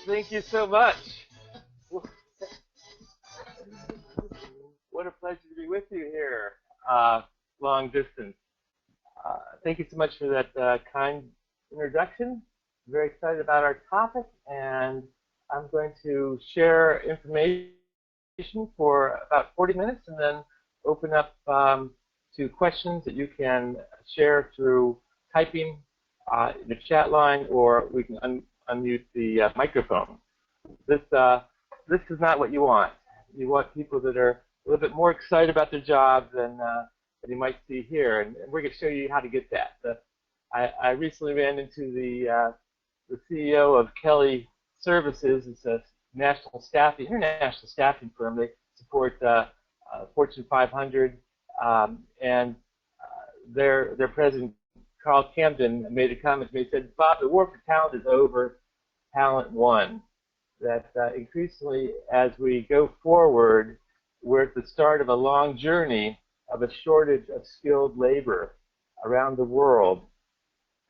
Thank you so much. What a pleasure to be with you here, long distance. Thank you so much for that kind introduction. I'm very excited about our topic, and I'm going to share information for about 40 minutes and then open up to questions that you can share through typing in the chat line, or we can unmute the microphone. This is not what you want. You want people that are a little bit more excited about their job than you might see here, and we're going to show you how to get that. I recently ran into the CEO of Kelly Services. It's a international staffing firm. They support Fortune 500, and their president, Carl Camden, made a comment to me. He said, "Bob, the war for talent is over. Talent won." That increasingly, as we go forward, we're at the start of a long journey of a shortage of skilled labor around the world.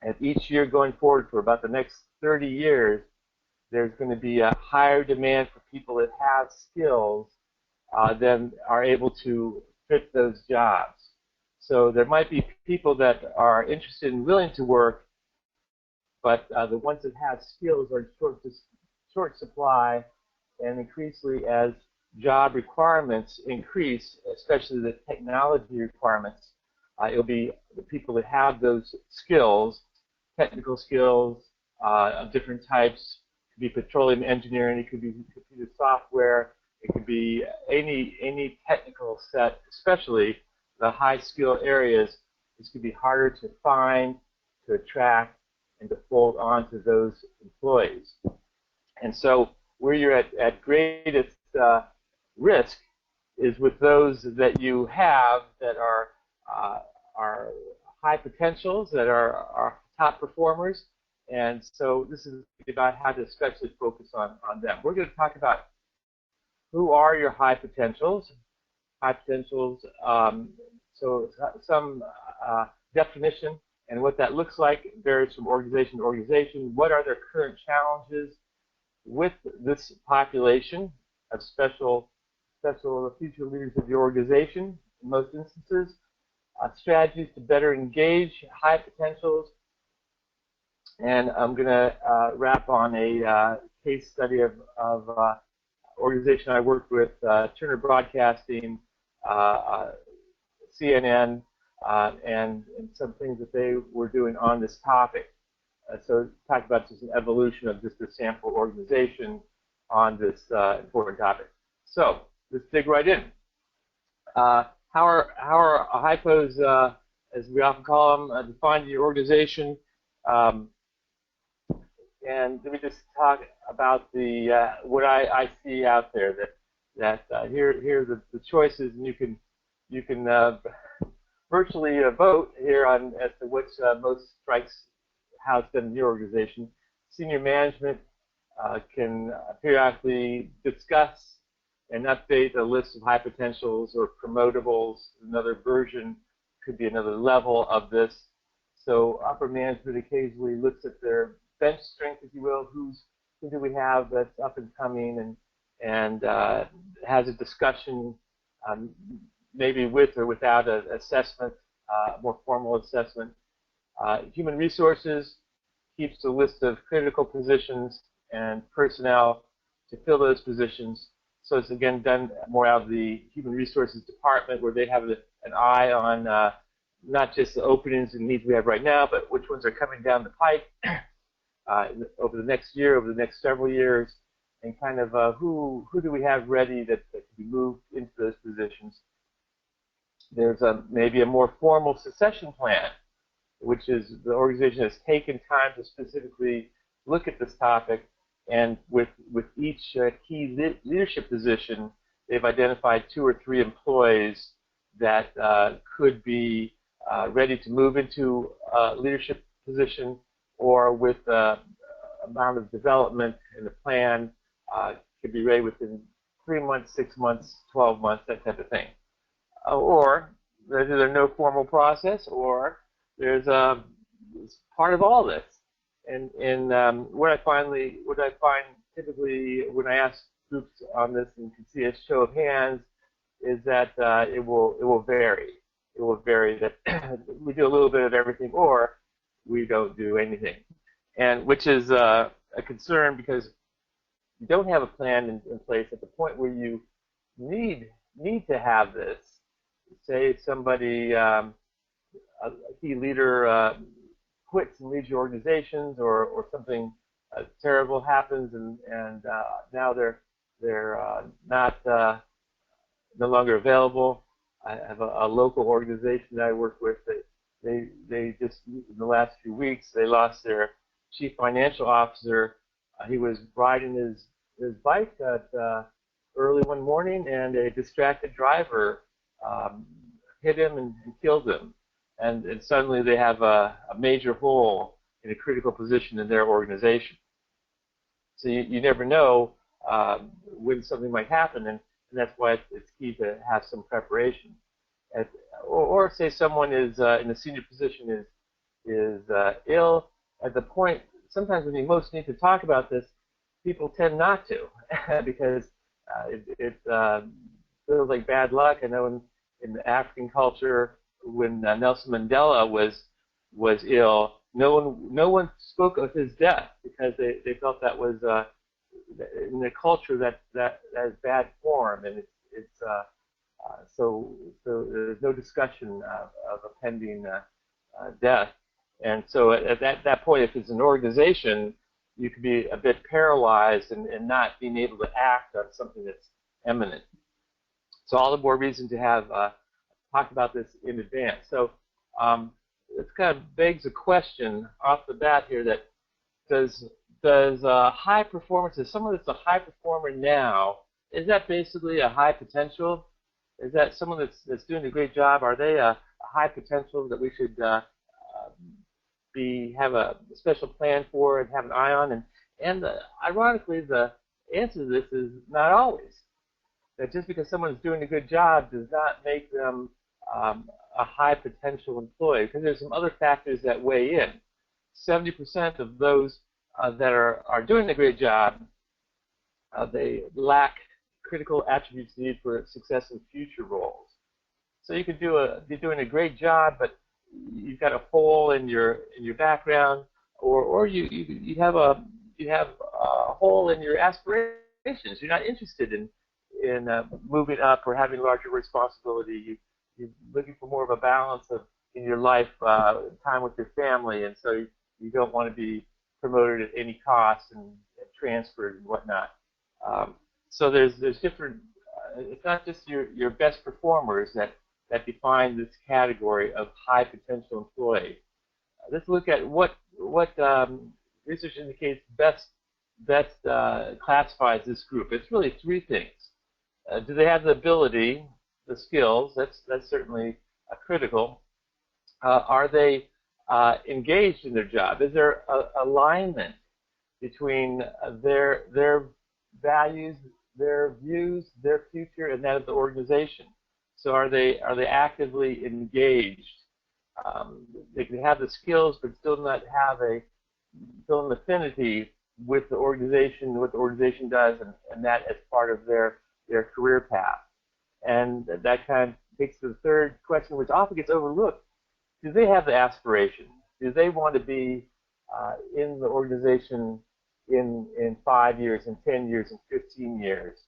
And each year going forward for about the next 30 years, there's going to be a higher demand for people that have skills than are able to fit those jobs. So there might be people that are interested and willing to work, but the ones that have skills are in short supply, and increasingly as job requirements increase, especially the technology requirements, it'll be the people that have those skills, technical skills of different types. It could be petroleum engineering, it could be computer software, it could be any technical set, especially the high skill areas. This could be harder to find, to attract, and to fold onto those employees. And so where you're at greatest risk is with those that you have that are high potentials, that are top performers. And so this is about how to especially focus on them. We're going to talk about who are your high potentials. High potentials, so some definition and what that looks like varies from organization to organization. What are their current challenges with this population of special future leaders of the organization in most instances? Strategies to better engage high potentials. And I'm going to wrap on a case study of organization I worked with, Turner Broadcasting, CNN, and some things that they were doing on this topic. So talk about just an evolution of just a sample organization on this important topic. So let's dig right in. How are HIPOs, as we often call them, defined in your organization? And let me just talk about the what I see out there. Here are the choices, and you can virtually vote here on as to which most strikes how it's done in your organization. Senior management can periodically discuss and update a list of high potentials or promotables. Another version could be another level of this. So upper management occasionally looks at their bench strength, if you will. Who do we have that's up and coming, and has a discussion, maybe with or without an assessment, more formal assessment. Human resources keeps a list of critical positions and personnel to fill those positions. So it's again done more out of the human resources department, where they have an eye on not just the openings and needs we have right now, but which ones are coming down the pipe over the next year, over the next several years, and kind of who do we have ready that can be moved into those positions. There's maybe a more formal succession plan, which is the organization has taken time to specifically look at this topic, and with each key leadership position, they've identified 2 or 3 employees that could be ready to move into a leadership position, or with amount of development in the plan could be ready within 3 months, 6 months, 12 months, that type of thing. Or there's either no formal process, or there's part of all this. And what I find typically, when I ask groups on this and can see a show of hands, is that it will vary. It will vary that we do a little bit of everything, or we don't do anything, and which is a concern because you don't have a plan in place at the point where you need to have this. Say somebody, a key leader, quits and leaves your organizations, or something terrible happens, and now they're not no longer available. I have a local organization that I work with. They just in the last few weeks they lost their chief financial officer. He was riding his bike at early one morning, and a distracted driver hit him and killed him. And suddenly they have a major hole in a critical position in their organization. So you never know when something might happen, and that's why it's key to have some preparation. Or say someone is in a senior position is ill. At the point, sometimes when you most need to talk about this, people tend not to because it feels like bad luck. I know in the African culture, when Nelson Mandela was ill, no one spoke of his death because they felt that was in the culture that is bad form, and it's so there's no discussion of a pending death. And so at that point, if it's an organization, you could be a bit paralyzed and not being able to act on something that's imminent. So all the more reason to have talk about this in advance. So it kind of begs a question off the bat here: that does high performance, is someone that's a high performer now, is that basically a high potential? Is that someone that's doing a great job? Are they a high potential that we should have a special plan for and have an eye on? And ironically, the answer to this is not always. That just because someone's doing a good job does not make them a high potential employee, because there's some other factors that weigh in. 70% of those that are doing a great job, they lack critical attributes needed for success in future roles. So you could be doing a great job, but you've got a hole in your background, or you have a hole in your aspirations. You're not interested in moving up or having larger responsibility. You're looking for more of a balance in your life, time with your family, and so you don't want to be promoted at any cost and transferred and whatnot. So there's different. It's not just your best performers that define this category of high potential employee. Let's look at what research indicates best classifies this group. It's really three things. Do they have the ability, the skills? That's certainly critical. Are they engaged in their job? Is there alignment between their values, their views, their future, and that of the organization? So are they actively engaged? They can have the skills, but still not have an affinity with the organization, what the organization does, and that as part of their career path. And that kind of takes to the third question, which often gets overlooked. Do they have the aspiration? Do they want to be in the organization in 5 years, in 10 years, in 15 years?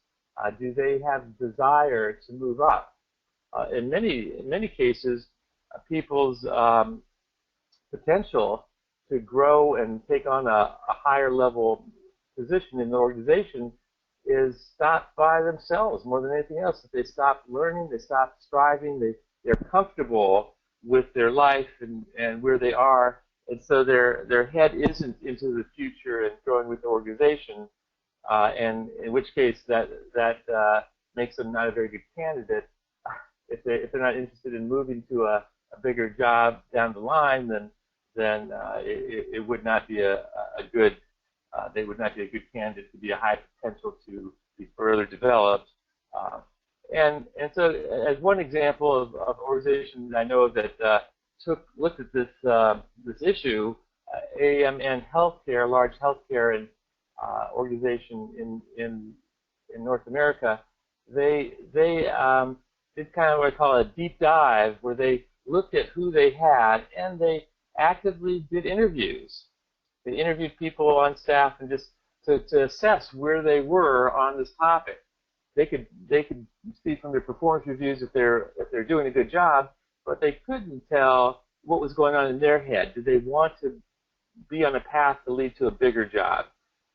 Do they have desire to move up? In many cases, people's potential to grow and take on a higher level position in the organization is stopped by themselves more than anything else. If they stop learning, they stop striving, they're comfortable with their life and where they are, and so their head isn't into the future and growing with the organization, and in which case that makes them not a very good candidate. If they're not interested in moving to a bigger job down the line, then it would not be a good. They would not be a good candidate to be a high potential to be further developed. And so, as one example of organizations I know of that looked at this issue, AMN Healthcare, large healthcare organization in North America, they did kind of what I call a deep dive, where they looked at who they had and they actively did interviews. They interviewed people on staff and just to assess where they were on this topic. They could see from their performance reviews if they're doing a good job, but they couldn't tell what was going on in their head. Did they want to be on a path to lead to a bigger job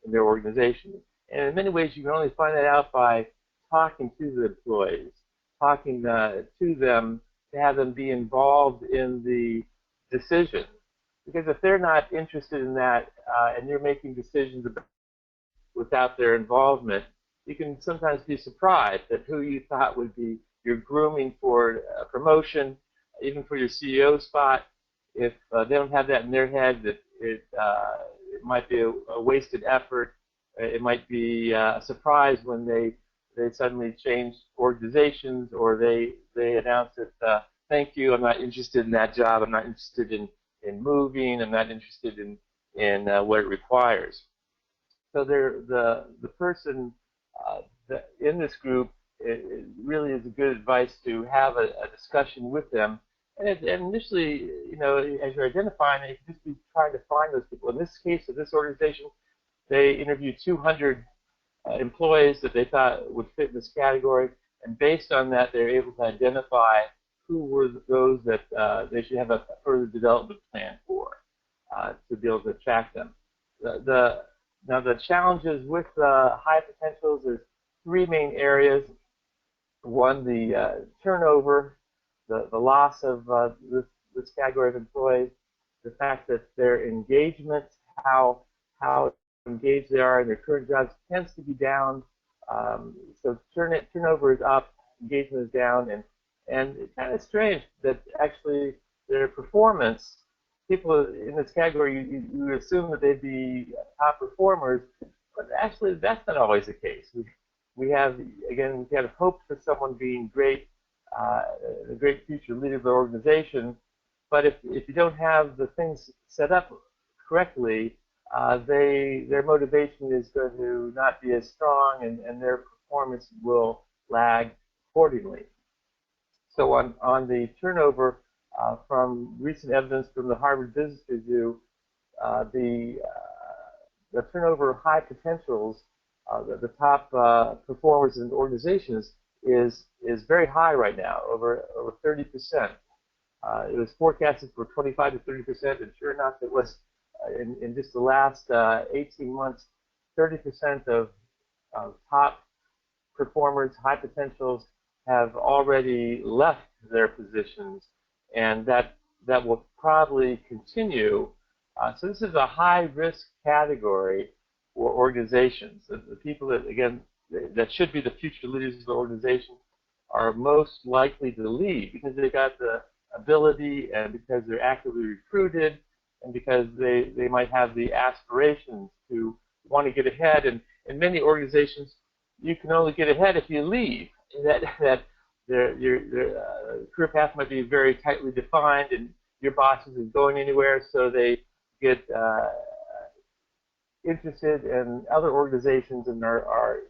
in their organization? And in many ways, you can only find that out by talking to the employees, talking to them, to have them be involved in the decision. Because if they're not interested in that, and you're making decisions without their involvement, you can sometimes be surprised at who you thought would be your grooming for a promotion, even for your CEO spot. If they don't have that in their head, that it might be a wasted effort. It might be a surprise when they suddenly change organizations, or they announce that, thank you, I'm not interested in that job, I'm not interested in moving, I'm not interested in what it requires. So the person in this group, it really is a good advice to have a discussion with them. And initially, as you're identifying, you can just be trying to find those people. In this case of this organization, they interviewed 200 employees that they thought would fit in this category, and based on that, they're able to identify who were those that they should have a further development plan for to be able to attract them. Now, the challenges with high potentials, there's three main areas. One, the turnover, the loss of this category of employees, the fact that their engagement, how engaged they are in their current jobs, tends to be down. So turnover is up, engagement is down, and it's kind of strange that actually their performance, people in this category, you would assume that they'd be top performers, but actually that's not always the case. We have hoped for someone being great, a great future leader of the organization, but if you don't have the things set up correctly, their motivation is going to not be as strong, and their performance will lag accordingly. So on the turnover, from recent evidence from the Harvard Business Review, the turnover of high potentials, the top performers in organizations, is very high right now, over 30%. It was forecasted for 25 to 30%, and sure enough, it was in just the last 18 months, 30% of top performers, high potentials, have already left their positions, and that will probably continue. So this is a high-risk category for organizations. The people that, again, that should be the future leaders of the organization are most likely to leave because they've got the ability, and because they're actively recruited, and because they might have the aspirations to want to get ahead. And in many organizations, you can only get ahead if you leave. That your career path might be very tightly defined, and your boss isn't going anywhere, so they get interested in other organizations and are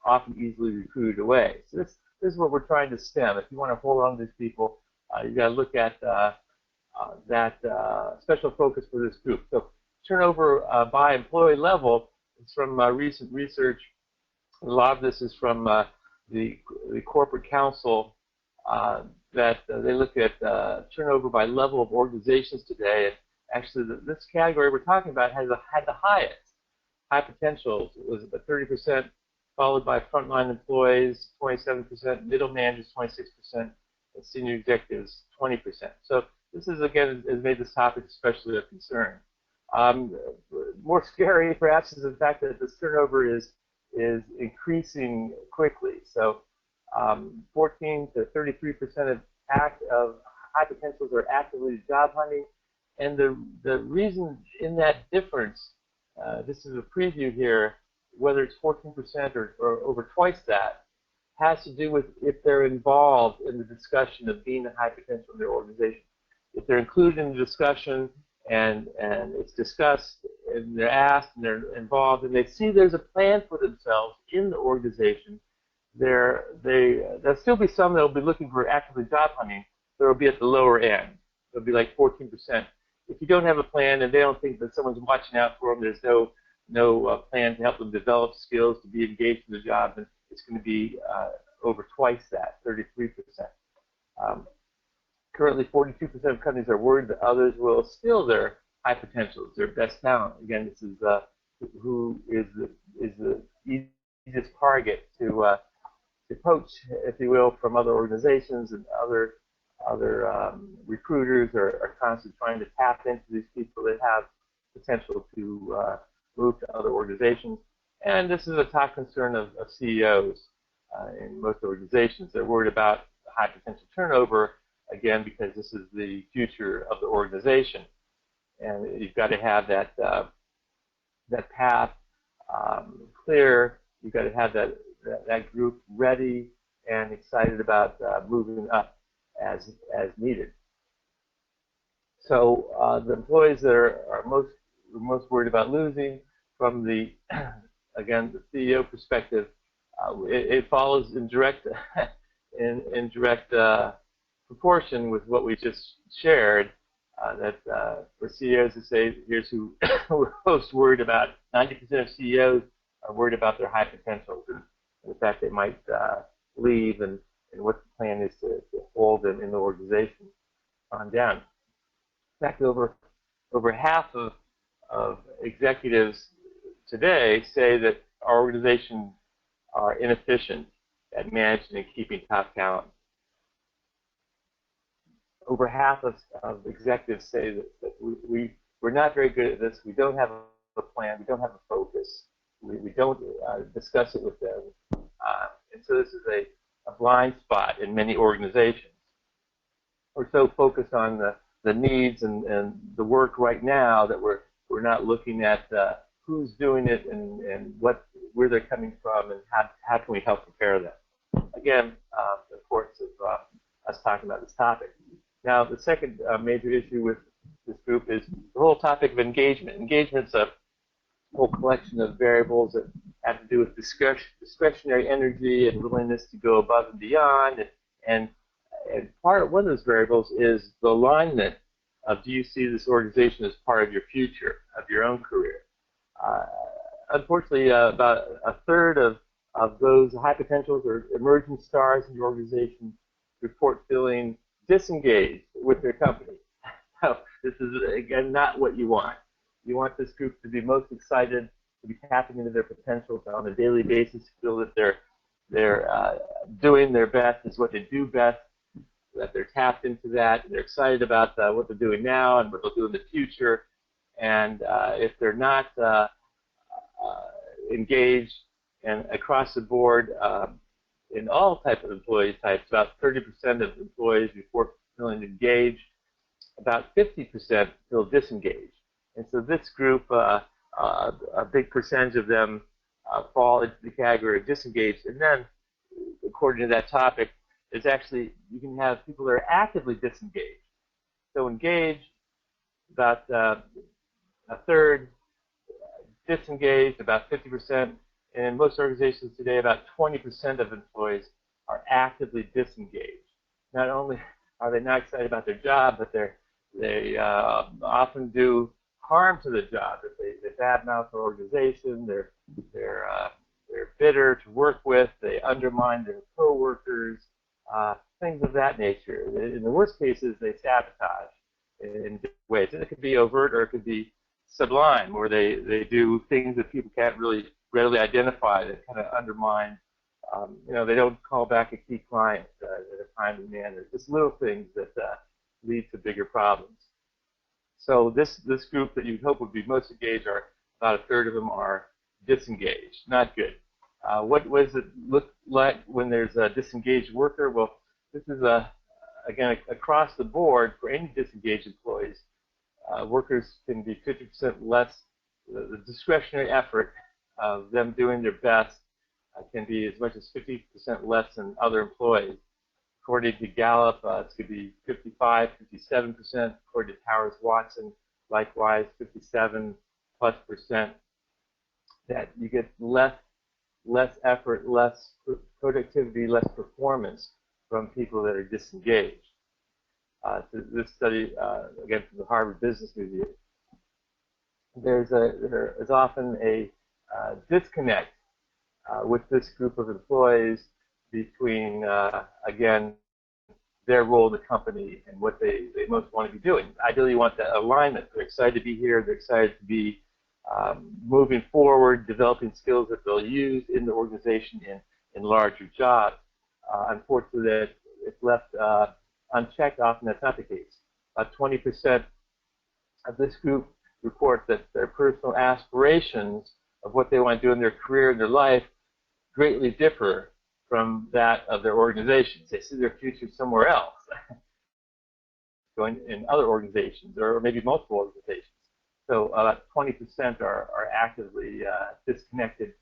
often easily recruited away. So this is what we're trying to stem. If you want to hold on to these people, you've got to look at that special focus for this group. So turnover by employee level is from recent research. A lot of this is from the corporate council, that they look at turnover by level of organizations today. And actually, this category we're talking about had the highest. High potentials was about 30%, followed by frontline employees, 27%, middle managers, 26%, and senior executives, 20%. So this is, again, has made this topic especially a concern. More scary, perhaps, is the fact that this turnover is increasing quickly. So 14 to 33% of high potentials are actively job hunting, and the reason in that difference, this is a preview here, whether it's 14% or over twice that, has to do with if they're involved in the discussion of being a high potential in their organization. If they're included in the discussion and it's discussed and they're asked and they're involved and they see there's a plan for themselves in the organization, there'll still be some that will be looking for actively job hunting. There will be at the lower end. It'll be like 14%. If you don't have a plan and they don't think that someone's watching out for them, there's no plan to help them develop skills to be engaged in the job, then it's going to be over twice that, 33%. Currently, 42% of companies are worried that others will steal their high potentials, their best talent. Again, this is who is the easiest target to poach, if you will, from other organizations, and other recruiters are constantly trying to tap into these people that have potential to move to other organizations. And this is a top concern of CEOs in most organizations. They're worried about high potential turnover, again, because this is the future of the organization. And you've got to have that path clear. You've got to have that group ready and excited about moving up as needed. So the employees that are most worried about losing, from the again the CEO perspective, it follows in direct proportion with what we just shared. That for CEOs to say, here's who we're most worried about. 90% of CEOs are worried about their high potentials and the fact they might leave, and what the plan is to hold them in the organization on down. In fact, over half of executives today say that our organizations are inefficient at managing and keeping top talent. Over half of executives say that we're not very good at this. We don't have a plan. We don't have a focus. We don't discuss it with them. And so this is a blind spot in many organizations. We're so focused on the needs and the work right now that we're not looking at who's doing it and where they're coming from and how can we help prepare them. Again, the importance of us talking about this topic. Now, the second major issue with this group is the whole topic of engagement. Engagement's a whole collection of variables that have to do with discretionary energy and willingness to go above and beyond. And one of those variables is the alignment of, do you see this organization as part of your future, of your own career? Unfortunately, about a third of those high potentials or emerging stars in your organization report feeling disengaged with their company. So this is, again, not what you want. You want this group to be most excited, to be tapping into their potentials on a daily basis, feel that they're doing their best, is what they do best, that they're tapped into that, they're excited about what they're doing now and what they'll do in the future. And if they're not engaged, and across the board, in all types of employee types, about 30% of employees report feeling engaged, about 50% feel disengaged. And so this group, a big percentage of them fall into the category of disengaged. And then, according to that topic, is actually, you can have people that are actively disengaged. So engaged, about a third, disengaged, about 50%. And in most organizations today, about 20% of employees are actively disengaged. Not only are they not excited about their job, but they often do harm to the job. They badmouth the organization. They're bitter to work with. They undermine their coworkers. Things of that nature. In the worst cases, they sabotage in different ways. And it could be overt or it could be sublime, where they do things that people can't really readily identify that kind of undermine. They don't call back a key client in a timely manner. Just little things that lead to bigger problems. So this group that you'd hope would be most engaged, are about a third of them are disengaged. Not good. What does it look like when there's a disengaged worker? Well, this is again across the board for any disengaged employees. Workers can be 50% less. The discretionary effort of them doing their best can be as much as 50% less than other employees. According to Gallup, it could be 55, 57%. According to Towers Watson, likewise 57, plus percent, that you get less effort, less productivity, less performance from people that are disengaged. So this study, again from the Harvard Business Review, there is often a disconnect with this group of employees between, again, their role in the company and what they most want to be doing. Ideally, you want that alignment. They're excited to be here. They're excited to be moving forward, developing skills that they'll use in the organization in larger jobs. Unfortunately, it's left unchecked. Often that's not the case. 20% of this group report that their personal aspirations of what they want to do in their career and their life greatly differ from that of their organizations. They see their future somewhere else, going in other organizations or maybe multiple organizations. So about 20% are actively disconnected.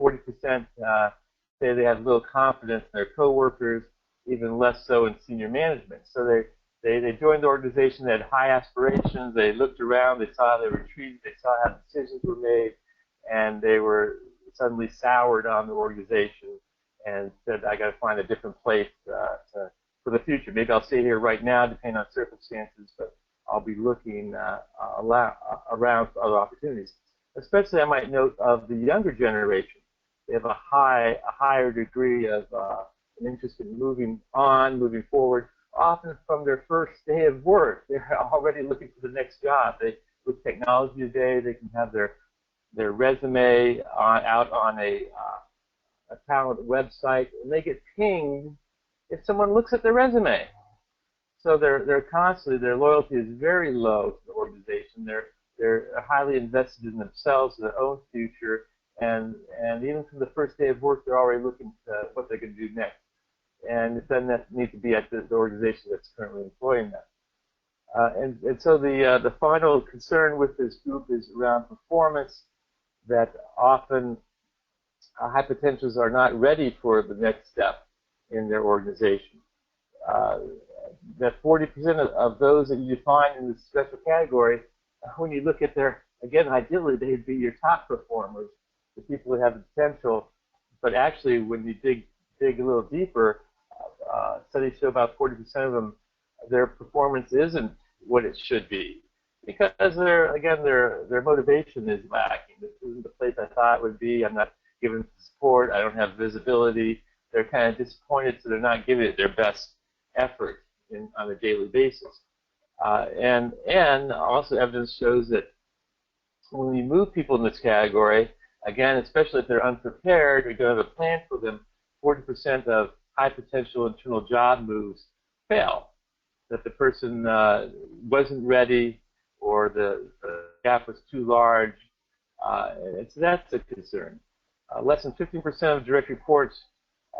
40% say they have little confidence in their coworkers, even less so in senior management. So they joined the organization, they had high aspirations, they looked around, they saw how they were treated, they saw how decisions were made, and they were suddenly soured on the organization and said, I got to find a different place for the future. Maybe I'll stay here right now, depending on circumstances, but I'll be looking around for other opportunities. Especially, I might note, of the younger generation. They have a higher degree of an interest in moving on, moving forward. Often from their first day of work, they're already looking for the next job. With technology today, they can have their resume out on a talent website, and they get pinged if someone looks at their resume. So they're constantly, their loyalty is very low to the organization. They're highly invested in themselves, their own future, and even from the first day of work, they're already looking to what they can do next. And it doesn't need to be at the organization that's currently employing them. And so the final concern with this group is around performance, that often high potentials are not ready for the next step in their organization. That 40% of those that you define in this special category, when you look at their, again, ideally they'd be your top performers, the people who have the potential, but actually when you dig a little deeper, studies show about 40% of them, their performance isn't what it should be, because their motivation is lacking. This isn't the place I thought it would be. I'm not given support. I don't have visibility. They're kind of disappointed, so they're not giving it their best effort on a daily basis. And also evidence shows that when we move people in this category, again, especially if they're unprepared or don't have a plan for them, 40% of high potential internal job moves fail. That the person wasn't ready, or the gap was too large. And so that's a concern. Less than 15% of direct reports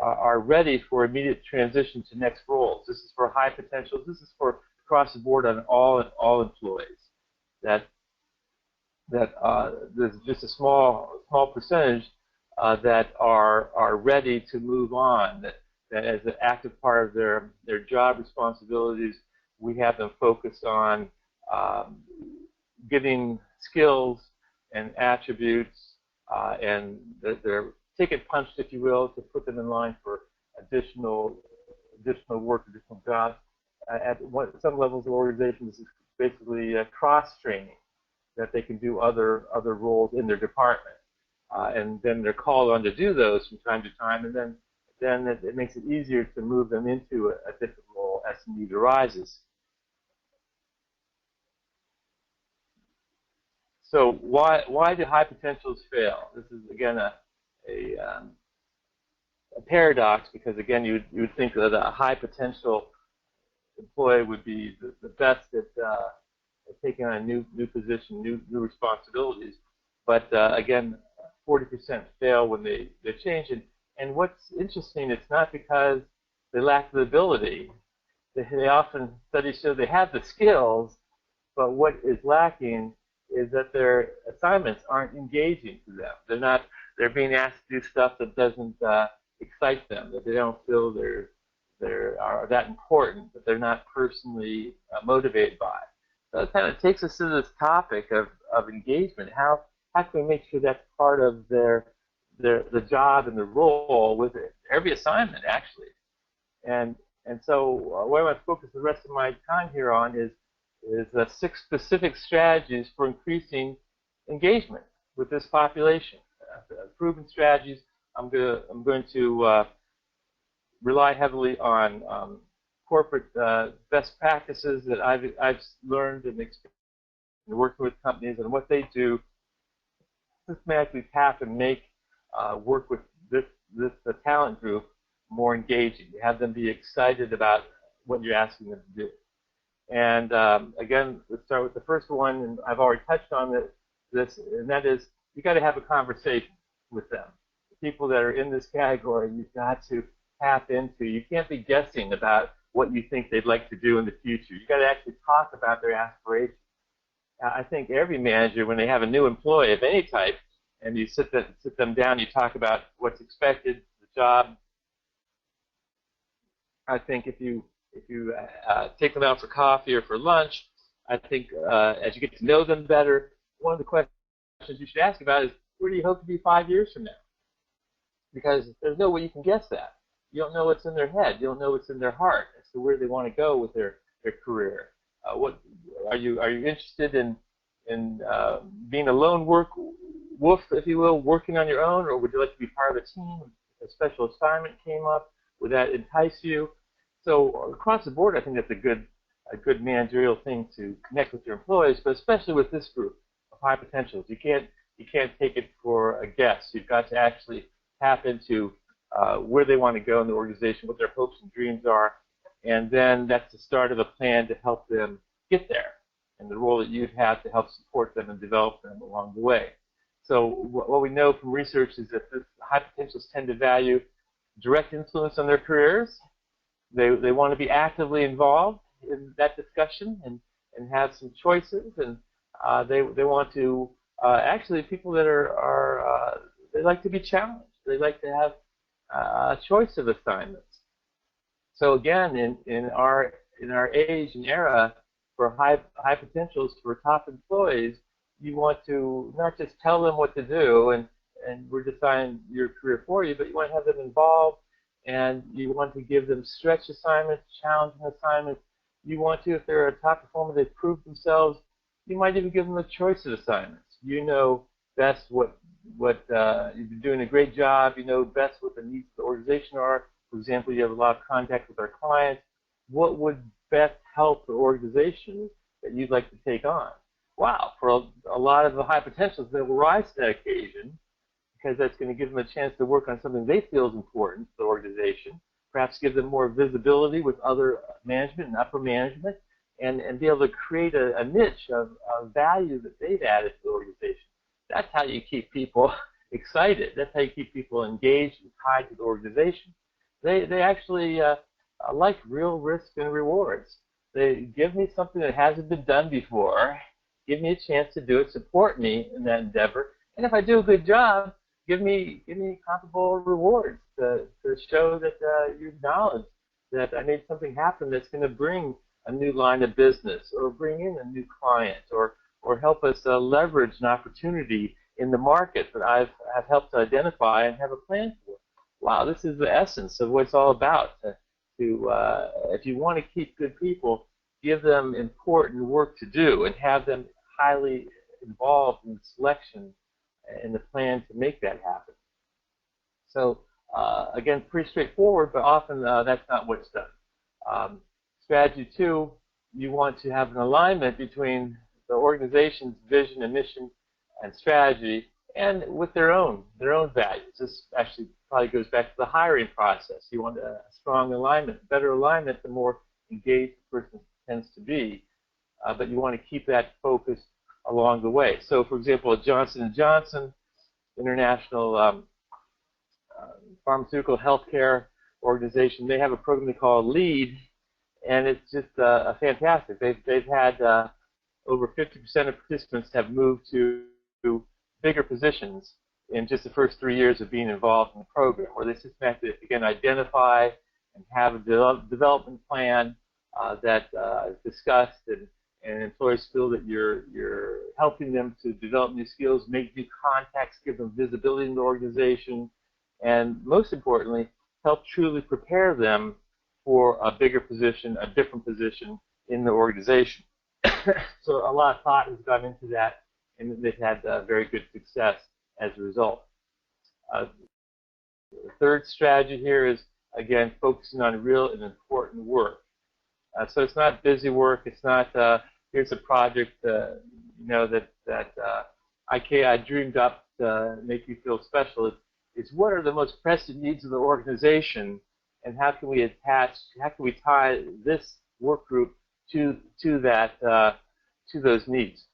are ready for immediate transition to next roles. This is for high potentials. This is for across the board on all employees. That there's just a small percentage that are ready to move on. That as an active part of their job responsibilities, we have them focused on getting skills and attributes and their ticket punched, if you will, to put them in line for additional work, additional jobs. At some levels of organizations, this is basically cross-training, that they can do other roles in their department. And then they're called on to do those from time to time, and then it makes it easier to move them into a different role as the need arises. So why do high potentials fail? This is, again, a paradox, because, again, you would think that a high potential employee would be the best at taking on a new position, new responsibilities. But again, 40% fail when they change. And what's interesting, it's not because they lack the ability. They often, studies show they have the skills, but what is lacking is that their assignments aren't engaging to them. They're being asked to do stuff that doesn't excite them, that they don't feel are that important, that they're not personally motivated by. that kind of takes us to this topic of engagement. How can we make sure that's part of the job and the role with every assignment, actually? And so what I want to focus the rest of my time here on is 6 specific strategies for increasing engagement with this population. Proven strategies. I'm going to rely heavily on corporate best practices that I've learned and working with companies and what they do systematically tap and make work with this talent group more engaging. You have them be excited about what you're asking them to do. And again, let's start with the first one, and I've already touched on this, and that is you got to have a conversation with them. The people that are in this category, you've got to tap into. You can't be guessing about what you think they'd like to do in the future. You've got to actually talk about their aspirations. I think every manager, when they have a new employee of any type, and you sit them down, you talk about what's expected, the job. I think if you take them out for coffee or for lunch, I think as you get to know them better, one of the questions you should ask about is, where do you hope to be 5 years from now? Because there's no way you can guess that. You don't know what's in their head. You don't know what's in their heart as to where they want to go with their career. What are you interested in being a lone wolf, if you will, working on your own, or would you like to be part of a team? If a special assignment came up, would that entice you? So across the board, I think that's a good managerial thing to connect with your employees, but especially with this group of high potentials. You can't take it for a guess. You've got to actually tap into where they want to go in the organization, what their hopes and dreams are, and then that's the start of a plan to help them get there, and the role that you'd have to help support them and develop them along the way. So what we know from research is that the high potentials tend to value direct influence on their careers. They want to be actively involved in that discussion and have some choices, and they want to actually people that are they like to be challenged. They like to have a choice of assignments. So again, in our age and era for high potentials for top employees, you want to not just tell them what to do and we're designing your career for you, but you want to have them involved, and you want to give them stretch assignments, challenging assignments. You want to, if they're a top performer, they've proved themselves, you might even give them a choice of assignments. You know best what you've been doing a great job. You know best what the needs of the organization are. For example, you have a lot of contact with our clients. What would best help the organization that you'd like to take on? Wow, for a lot of the high potentials, they will rise to that occasion because that's going to give them a chance to work on something they feel is important to the organization, perhaps give them more visibility with other management and upper management, and be able to create a niche of value that they've added to the organization. That's how you keep people excited. That's how you keep people engaged and tied to the organization. They actually like real risk and rewards. They give me something that hasn't been done before, give me a chance to do it, support me in that endeavor, and if I do a good job, give me comparable rewards to show that you acknowledge that I made something happen that's going to bring a new line of business or bring in a new client or help us leverage an opportunity in the market that I've helped to identify and have a plan for. Wow, this is the essence of what it's all about. If you want to keep good people, give them important work to do and have them highly involved in the selection and the plan to make that happen. So again, pretty straightforward, but often that's not what's done. Strategy 2, you want to have an alignment between the organization's vision and mission and strategy and with their own values. This actually probably goes back to the hiring process. You want a strong alignment, better alignment, the more engaged the person tends to be, but you want to keep that focus along the way. So, for example, at Johnson & Johnson, international pharmaceutical healthcare organization, they have a program they call LEAD, and it's just fantastic. They've had over 50% of participants have moved to bigger positions in just the first 3 years of being involved in the program, where they systematically, again, identify and have a development plan that is discussed and employees feel that you're helping them to develop new skills, make new contacts, give them visibility in the organization, and most importantly, help truly prepare them for a bigger position, a different position in the organization. So a lot of thought has gone into that, and they've had very good success as a result. The third strategy here is, again, focusing on real and important work. So it's not busy work. It's not here's a project that I dreamed up to make you feel special. It's what are the most pressing needs of the organization, and how can we tie this work group to those needs.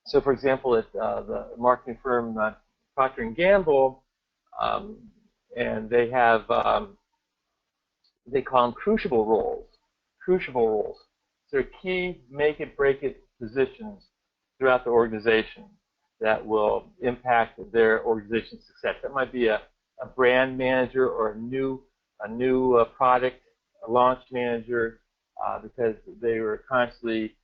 So, for example, at the marketing firm Procter & Gamble, and they have they call them crucible roles. Crucible roles. So they're key make it, break it positions throughout the organization that will impact their organization's success. That might be a brand manager or a new product, a launch manager, because they were constantly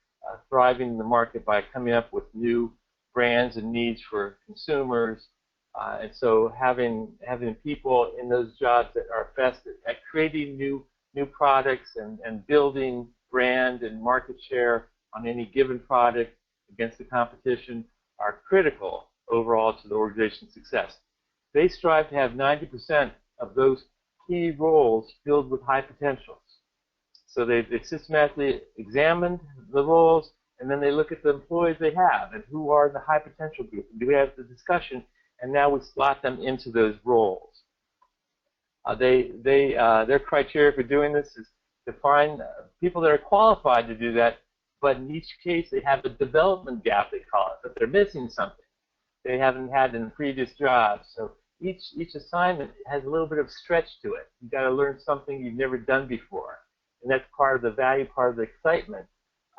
thriving in the market by coming up with new brands and needs for consumers. And so having people in those jobs that are best at creating new products and building brand and market share on any given product against the competition are critical overall to the organization's success. They strive to have 90% of those key roles filled with high potentials. So they systematically examined the roles, and then they look at the employees they have and who are in the high potential group. And do we have the discussion? And now we slot them into those roles. Their criteria for doing this is to find people that are qualified to do that, but in each case they have a development gap, they call it, that they're missing something they haven't had in previous jobs. So each assignment has a little bit of stretch to it. You've got to learn something you've never done before, and that's part of the value, part of the excitement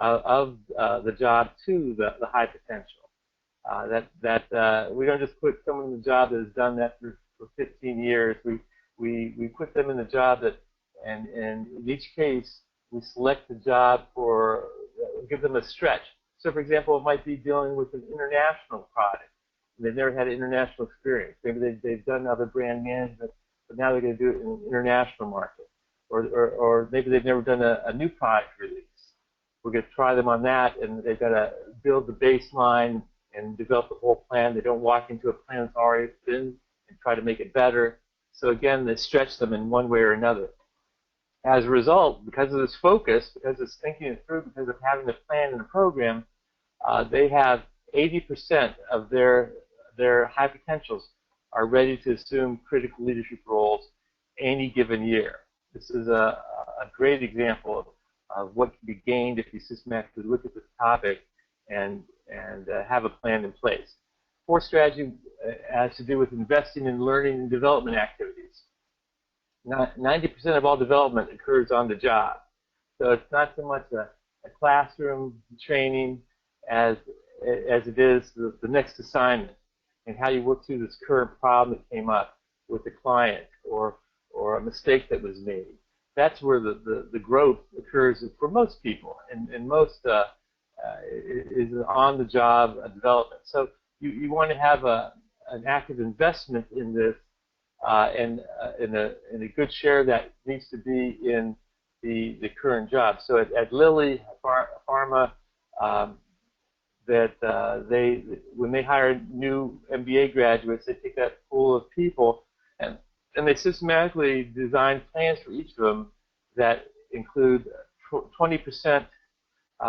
of the job to the high potential. We don't just put someone in the job that has done that for 15 years. We put them in the job that, and in each case, we select the job give them a stretch. So, for example, it might be dealing with an international product. They've never had international experience. Maybe they've done other brand management, but now they're going to do it in an international market. Or maybe they've never done a new product release. We're going to try them on that, and they've got to build the baseline and develop the whole plan. They don't walk into a plan that's already been and try to make it better. So again, they stretch them in one way or another. As a result, because of this focus, because of this thinking it through, because of having a plan and a program, they have 80% of their high potentials are ready to assume critical leadership roles any given year. This is a great example of what can be gained if you systematically look at this topic and have a plan in place. Fourth strategy has to do with investing in learning and development activities. 90% of all development occurs on the job. So it's not so much a classroom training as it is the next assignment and how you work through this current problem that came up with the client or a mistake that was made. That's where the growth occurs for most people, and most is on-the-job development. So you want to have an active investment in this, and a good share that needs to be in the current job. So at Lilly Pharma, when they hire new MBA graduates, they take that pool of people and they systematically design plans for each of them that include 20%.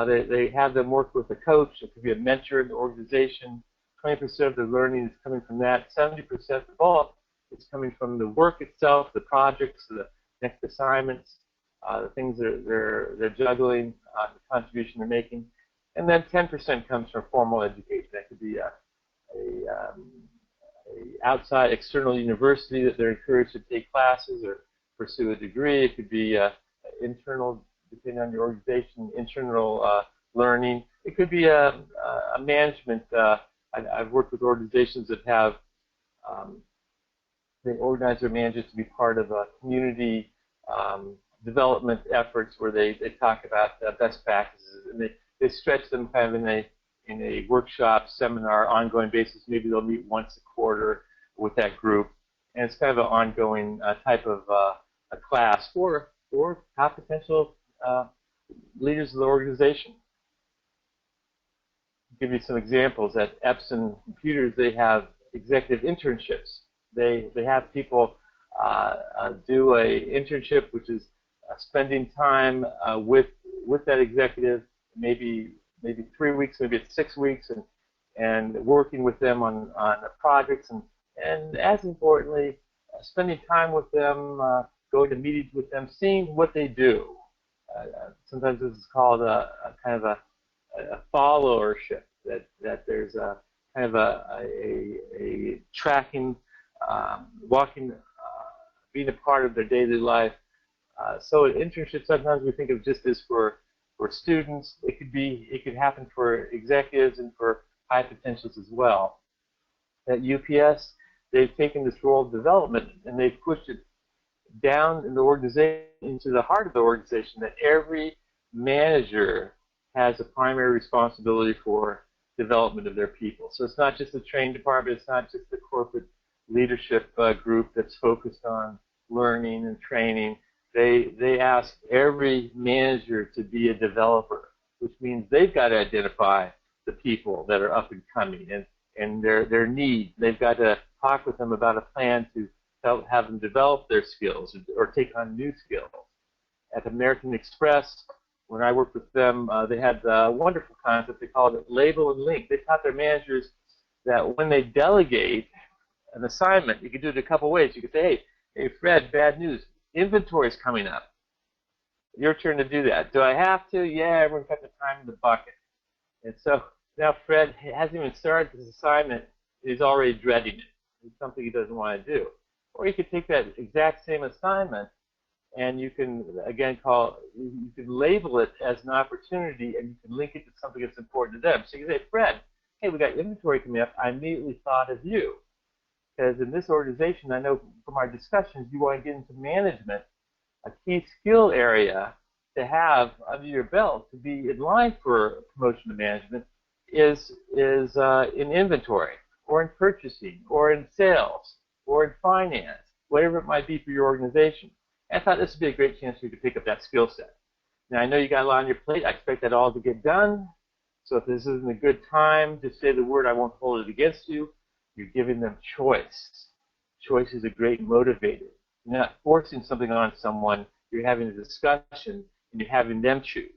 They have them work with a coach. It could be a mentor in the organization. 20% of the learning is coming from that. 70% of the bulk is coming from the work itself, the projects, the next assignments, the things they're juggling, the contribution they're making. And then 10% comes from formal education. That could be a outside external university that they're encouraged to take classes or pursue a degree. It could be internal, depending on your organization, internal learning. It could be a management. I've worked with organizations that have they organize their managers to be part of community development efforts where they talk about best practices and they stretch them kind of in a workshop, seminar, ongoing basis. Maybe they'll meet once a quarter with that group, and it's kind of an ongoing type of a class for top potential leaders of the organization. I'll give you some examples. At Epson Computers, they have executive internships. They have people do a internship, which is spending time with that executive, maybe 3 weeks, maybe it's 6 weeks, and working with them on projects, and as importantly, spending time with them, going to meetings with them, seeing what they do. Sometimes this is called a kind of a followership, that there's a kind of a tracking, walking, being a part of their daily life. So an internship, sometimes we think of just as for students. It could happen for executives and for high potentials as well. At UPS, they've taken this role of development and they've pushed it down in the organization, into the heart of the organization, that every manager has a primary responsibility for development of their people. So it's not just the training department, it's not just the corporate leadership group that's focused on learning and training. They ask every manager to be a developer, which means they've got to identify the people that are up and coming and their needs. They've got to talk with them about a plan to have them develop their skills or take on new skills. At American Express, when I worked with them, they had a wonderful concept. They called it label and link. They taught their managers that when they delegate an assignment, you could do it a couple ways. You could say, hey, Fred, bad news. Inventory is coming up. Your turn to do that. Do I have to? Yeah, everyone's got the time in the bucket. And so now Fred hasn't even started this assignment. He's already dreading it. It's something he doesn't want to do. Or you could take that exact same assignment and you can, again, you can label it as an opportunity and you can link it to something that's important to them. So you say, Fred, hey, we got inventory coming up. I immediately thought of you. Because in this organization, I know from our discussions, you want to get into management. A key skill area to have under your belt to be in line for promotion to management is in inventory, or in purchasing, or in sales, or in finance, whatever it might be for your organization. And I thought this would be a great chance for you to pick up that skill set. Now, I know you got a lot on your plate. I expect that all to get done. So if this isn't a good time to say the word, I won't hold it against you. You're giving them choice. Choice is a great motivator. You're not forcing something on someone. You're having a discussion, and you're having them choose.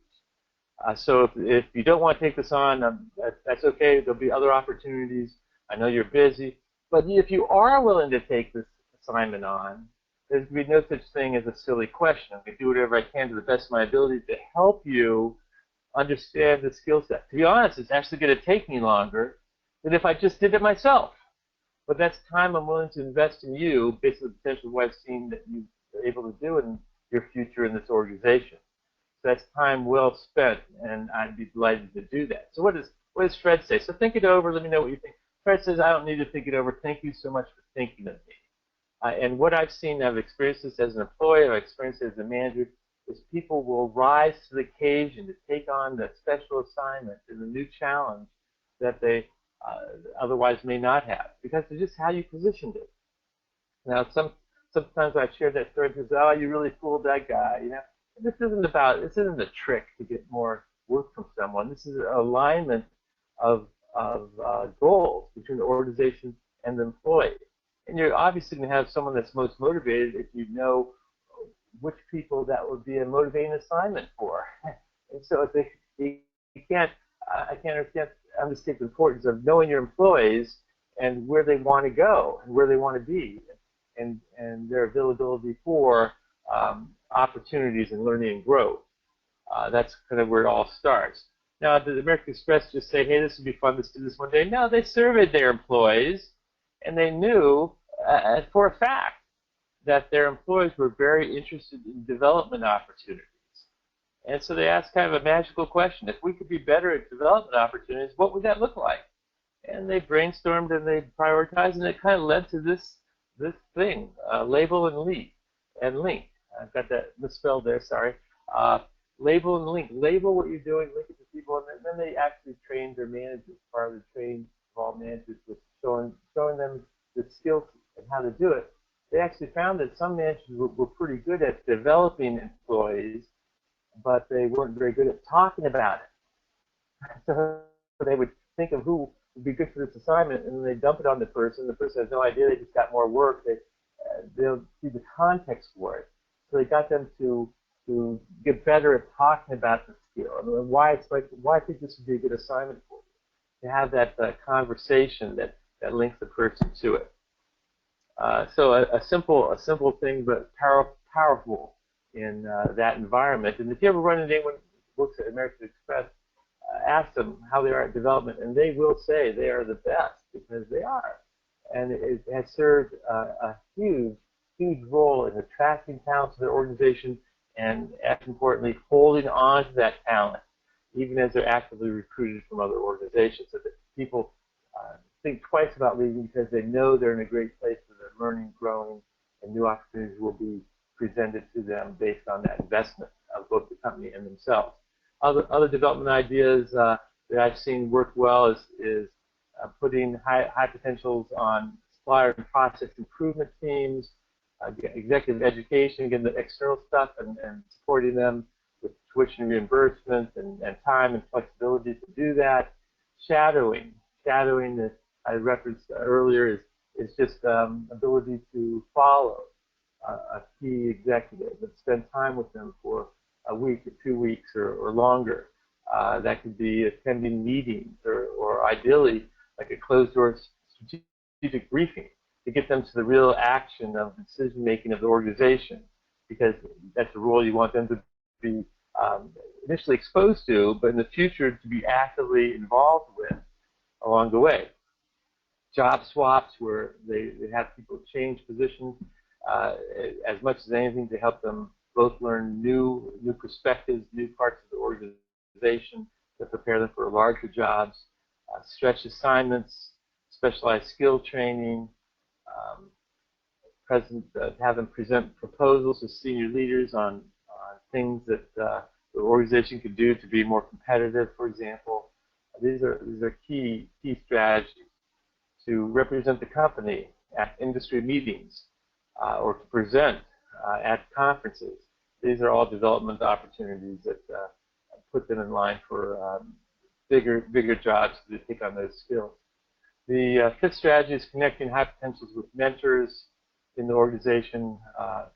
So if you don't want to take this on, that's okay. There'll be other opportunities. I know you're busy. But if you are willing to take this assignment on, there's going to be no such thing as a silly question. I'm going to do whatever I can to the best of my ability to help you understand the skill set. To be honest, it's actually going to take me longer than if I just did it myself. But that's time I'm willing to invest in you based on the potential of what I've seen that you're able to do in your future in this organization. So that's time well spent, and I'd be delighted to do that. So what does Fred say? So think it over. Let me know what you think. Fred says, I don't need to think it over. Thank you so much for thinking of me. And what I've seen, I've experienced this as an employee, I've experienced it as a manager, is people will rise to the occasion to take on the special assignment and the new challenge that they otherwise may not have, because it's just how you positioned it. Now, sometimes I've shared that story because, oh, you really fooled that guy. You know, this isn't a trick to get more work from someone. This is an alignment of goals between the organization and the employee. And you're obviously going to have someone that's most motivated if you know which people that would be a motivating assignment for. And so I can't understate the importance of knowing your employees and where they want to go and where they want to be, and their availability for opportunities and learning and growth. That's kind of where it all starts. Now, did American Express just say, hey, this would be fun, let's do this one day? No, they surveyed their employees, and they knew for a fact that their employees were very interested in development opportunities. And so they asked kind of a magical question. If we could be better at development opportunities, what would that look like? And they brainstormed and they prioritized, and it kind of led to this thing, label and link. I've got that misspelled there, sorry. Label and link. Label what you're doing, link it to people, and then they actually trained their managers. Part of the training of all managers was showing them the skills and how to do it. They actually found that some managers were pretty good at developing employees, but they weren't very good at talking about it. So they would think of who would be good for this assignment, and then they dump it on the person. The person has no idea. They just got more work. They'll see the context for it. So they got them to get better at talking about the skill and why it's like, why I think this would be a good assignment for you. To have that conversation that links the person to it. So a simple thing, but powerful in that environment. And if you ever run into anyone who works at American Express, ask them how they are at development, and they will say they are the best because they are. And it has served a huge role in attracting talent to their organization, and as importantly, holding on to that talent, even as they're actively recruited from other organizations. So that people think twice about leaving because they know they're in a great place where they're learning, growing, and new opportunities will be presented to them based on that investment of both the company and themselves. Other development ideas that I've seen work well is putting high potentials on supplier and process improvement teams, executive education, again, the external stuff, and supporting them with tuition reimbursement and time and flexibility to do that. Shadowing that I referenced earlier is just ability to follow a key executive and spend time with them for a week or 2 weeks or longer. That could be attending meetings or ideally like a closed-door strategic briefing to get them to the real action of decision-making of the organization, because that's the role you want them to be initially exposed to, but in the future to be actively involved with along the way. Job swaps where they have people change positions as much as anything to help them both learn new perspectives, new parts of the organization to prepare them for larger jobs, stretch assignments, specialized skill training, have them present proposals to senior leaders on things that the organization could do to be more competitive, for example. These are key strategies to represent the company at industry meetings or to present at conferences. These are all development opportunities that put them in line for bigger jobs to take on those skills. The fifth strategy is connecting high potentials with mentors in the organization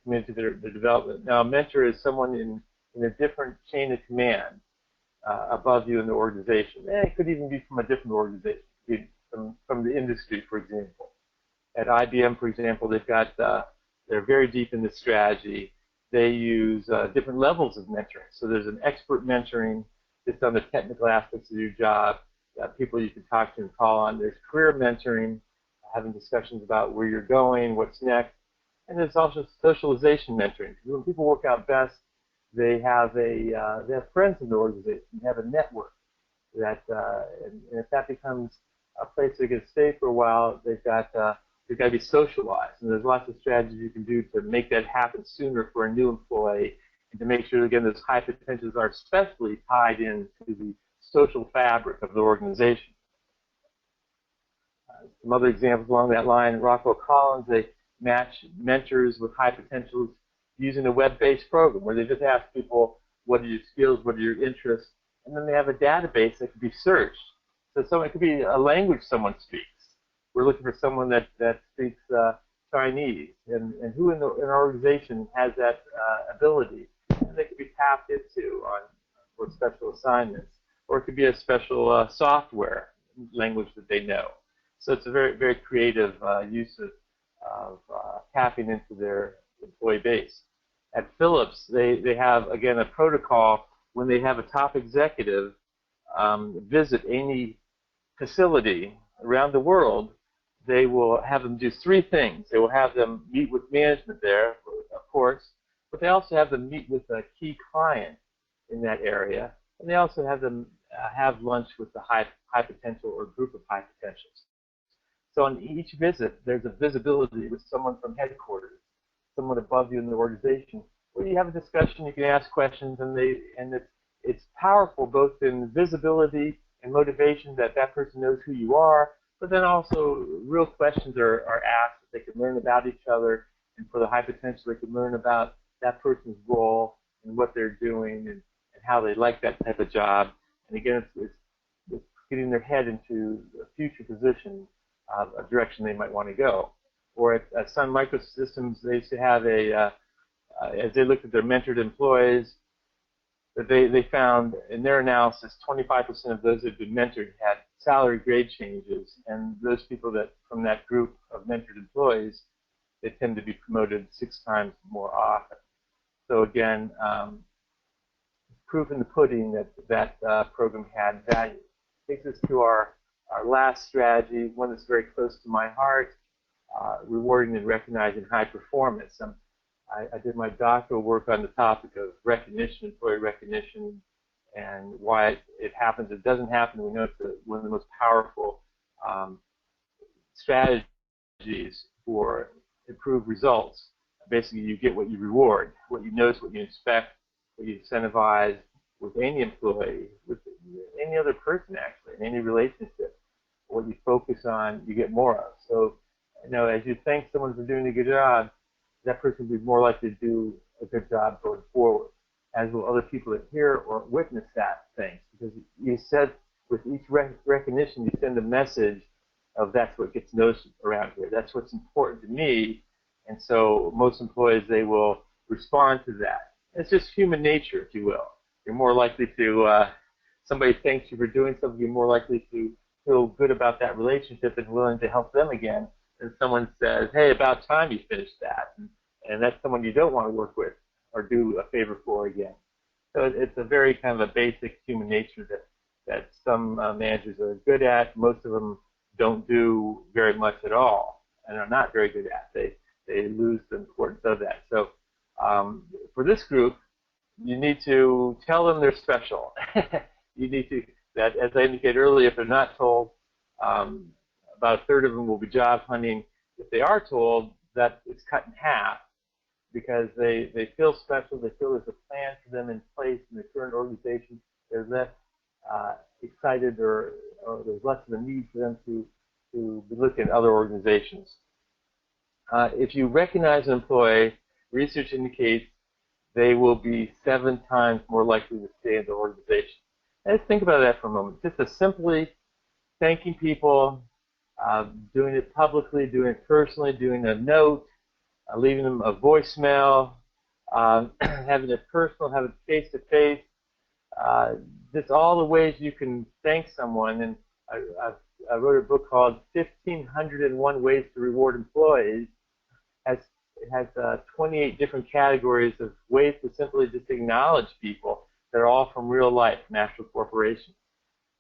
committed to their development. Now, a mentor is someone in a different chain of command above you in the organization. It could even be from a different organization. It could be from the industry, for example. At IBM, for example, they've got they're very deep in this strategy. They use different levels of mentoring. So there's an expert mentoring just on the technical aspects of your job, people you can talk to and call on. There's career mentoring, having discussions about where you're going, what's next. And there's also socialization mentoring. When people work out best, they have friends in the organization. They have a network that, and if that becomes a place they're going to stay for a while, they've got to be socialized. And there's lots of strategies you can do to make that happen sooner for a new employee, and to make sure, again, those high potentials are especially tied into the social fabric of the organization. Some other examples along that line, Rockwell Collins, they match mentors with high potentials using a web-based program where they just ask people, what are your skills, what are your interests, and then they have a database that can be searched. So it could be a language someone speaks. We're looking for someone that speaks Chinese, and who in our organization has that ability, and they could be tapped into for special assignments, or it could be a special software language that they know. So it's a very, very creative use of tapping into their employee base. At Philips, they have, again, a protocol when they have a top executive visit any facility around the world. They will have them do three things. They will have them meet with management there, of course, but they also have them meet with a key client in that area, and they also have them have lunch with the high potential or group of high potentials. So on each visit, there's a visibility with someone from headquarters, someone above you in the organization, where you have a discussion, you can ask questions, and it's powerful both in visibility and motivation that that person knows who you are, but then also real questions are asked that they can learn about each other, and for the high potential they can learn about that person's role and what they're doing and how they like that type of job. And again, it's getting their head into a future position, a direction they might want to go. Or at Sun Microsystems, they used to have as they looked at their mentored employees, that they found in their analysis 25% of those who had been mentored had salary grade changes, and those people that from that group of mentored employees, they tend to be promoted 6 times more often. So again, proof in the pudding that program had value. Takes us to our last strategy, one that's very close to my heart, rewarding and recognizing high performance. I did my doctoral work on the topic of recognition, employee recognition, and why it happens. It doesn't happen. We know it's one of the most powerful strategies for improved results. Basically, you get what you reward, what you notice, what you inspect, what you incentivize with any employee, with any other person actually, in any relationship. What you focus on, you get more of. So, as you thank someone for doing a good job, that person will be more likely to do a good job going forward, as will other people that hear or witness that thing. Because you said with each recognition, you send a message of that's what gets noticed around here. That's what's important to me. And so most employees, they will respond to that. It's just human nature, if you will. You're more likely to, somebody thanks you for doing something, you're more likely to feel good about that relationship and willing to help them again. And someone says, hey, about time you finished that. And that's someone you don't want to work with or do a favor for again. So it's a very kind of a basic human nature that some managers are good at. Most of them don't do very much at all and are not very good at. They lose the importance of that. So for this group, you need to tell them they're special. You need to, that as I indicated earlier, if they're not told, about a third of them will be job hunting. If they are told, that it's cut in half because they feel special. They feel there's a plan for them in place in the current organization. They're less excited or there's less of a need for them to be looking at other organizations. If you recognize an employee, research indicates they will be 7 times more likely to stay in the organization. Let's think about that for a moment. Just a simply thanking people, doing it publicly, doing it personally, doing a note, leaving them a voicemail, having it personal, having it face-to-face. Just all the ways you can thank someone. And I wrote a book called 1,501 Ways to Reward Employees. It has 28 different categories of ways to simply just acknowledge people that are all from real life, from actual corporations.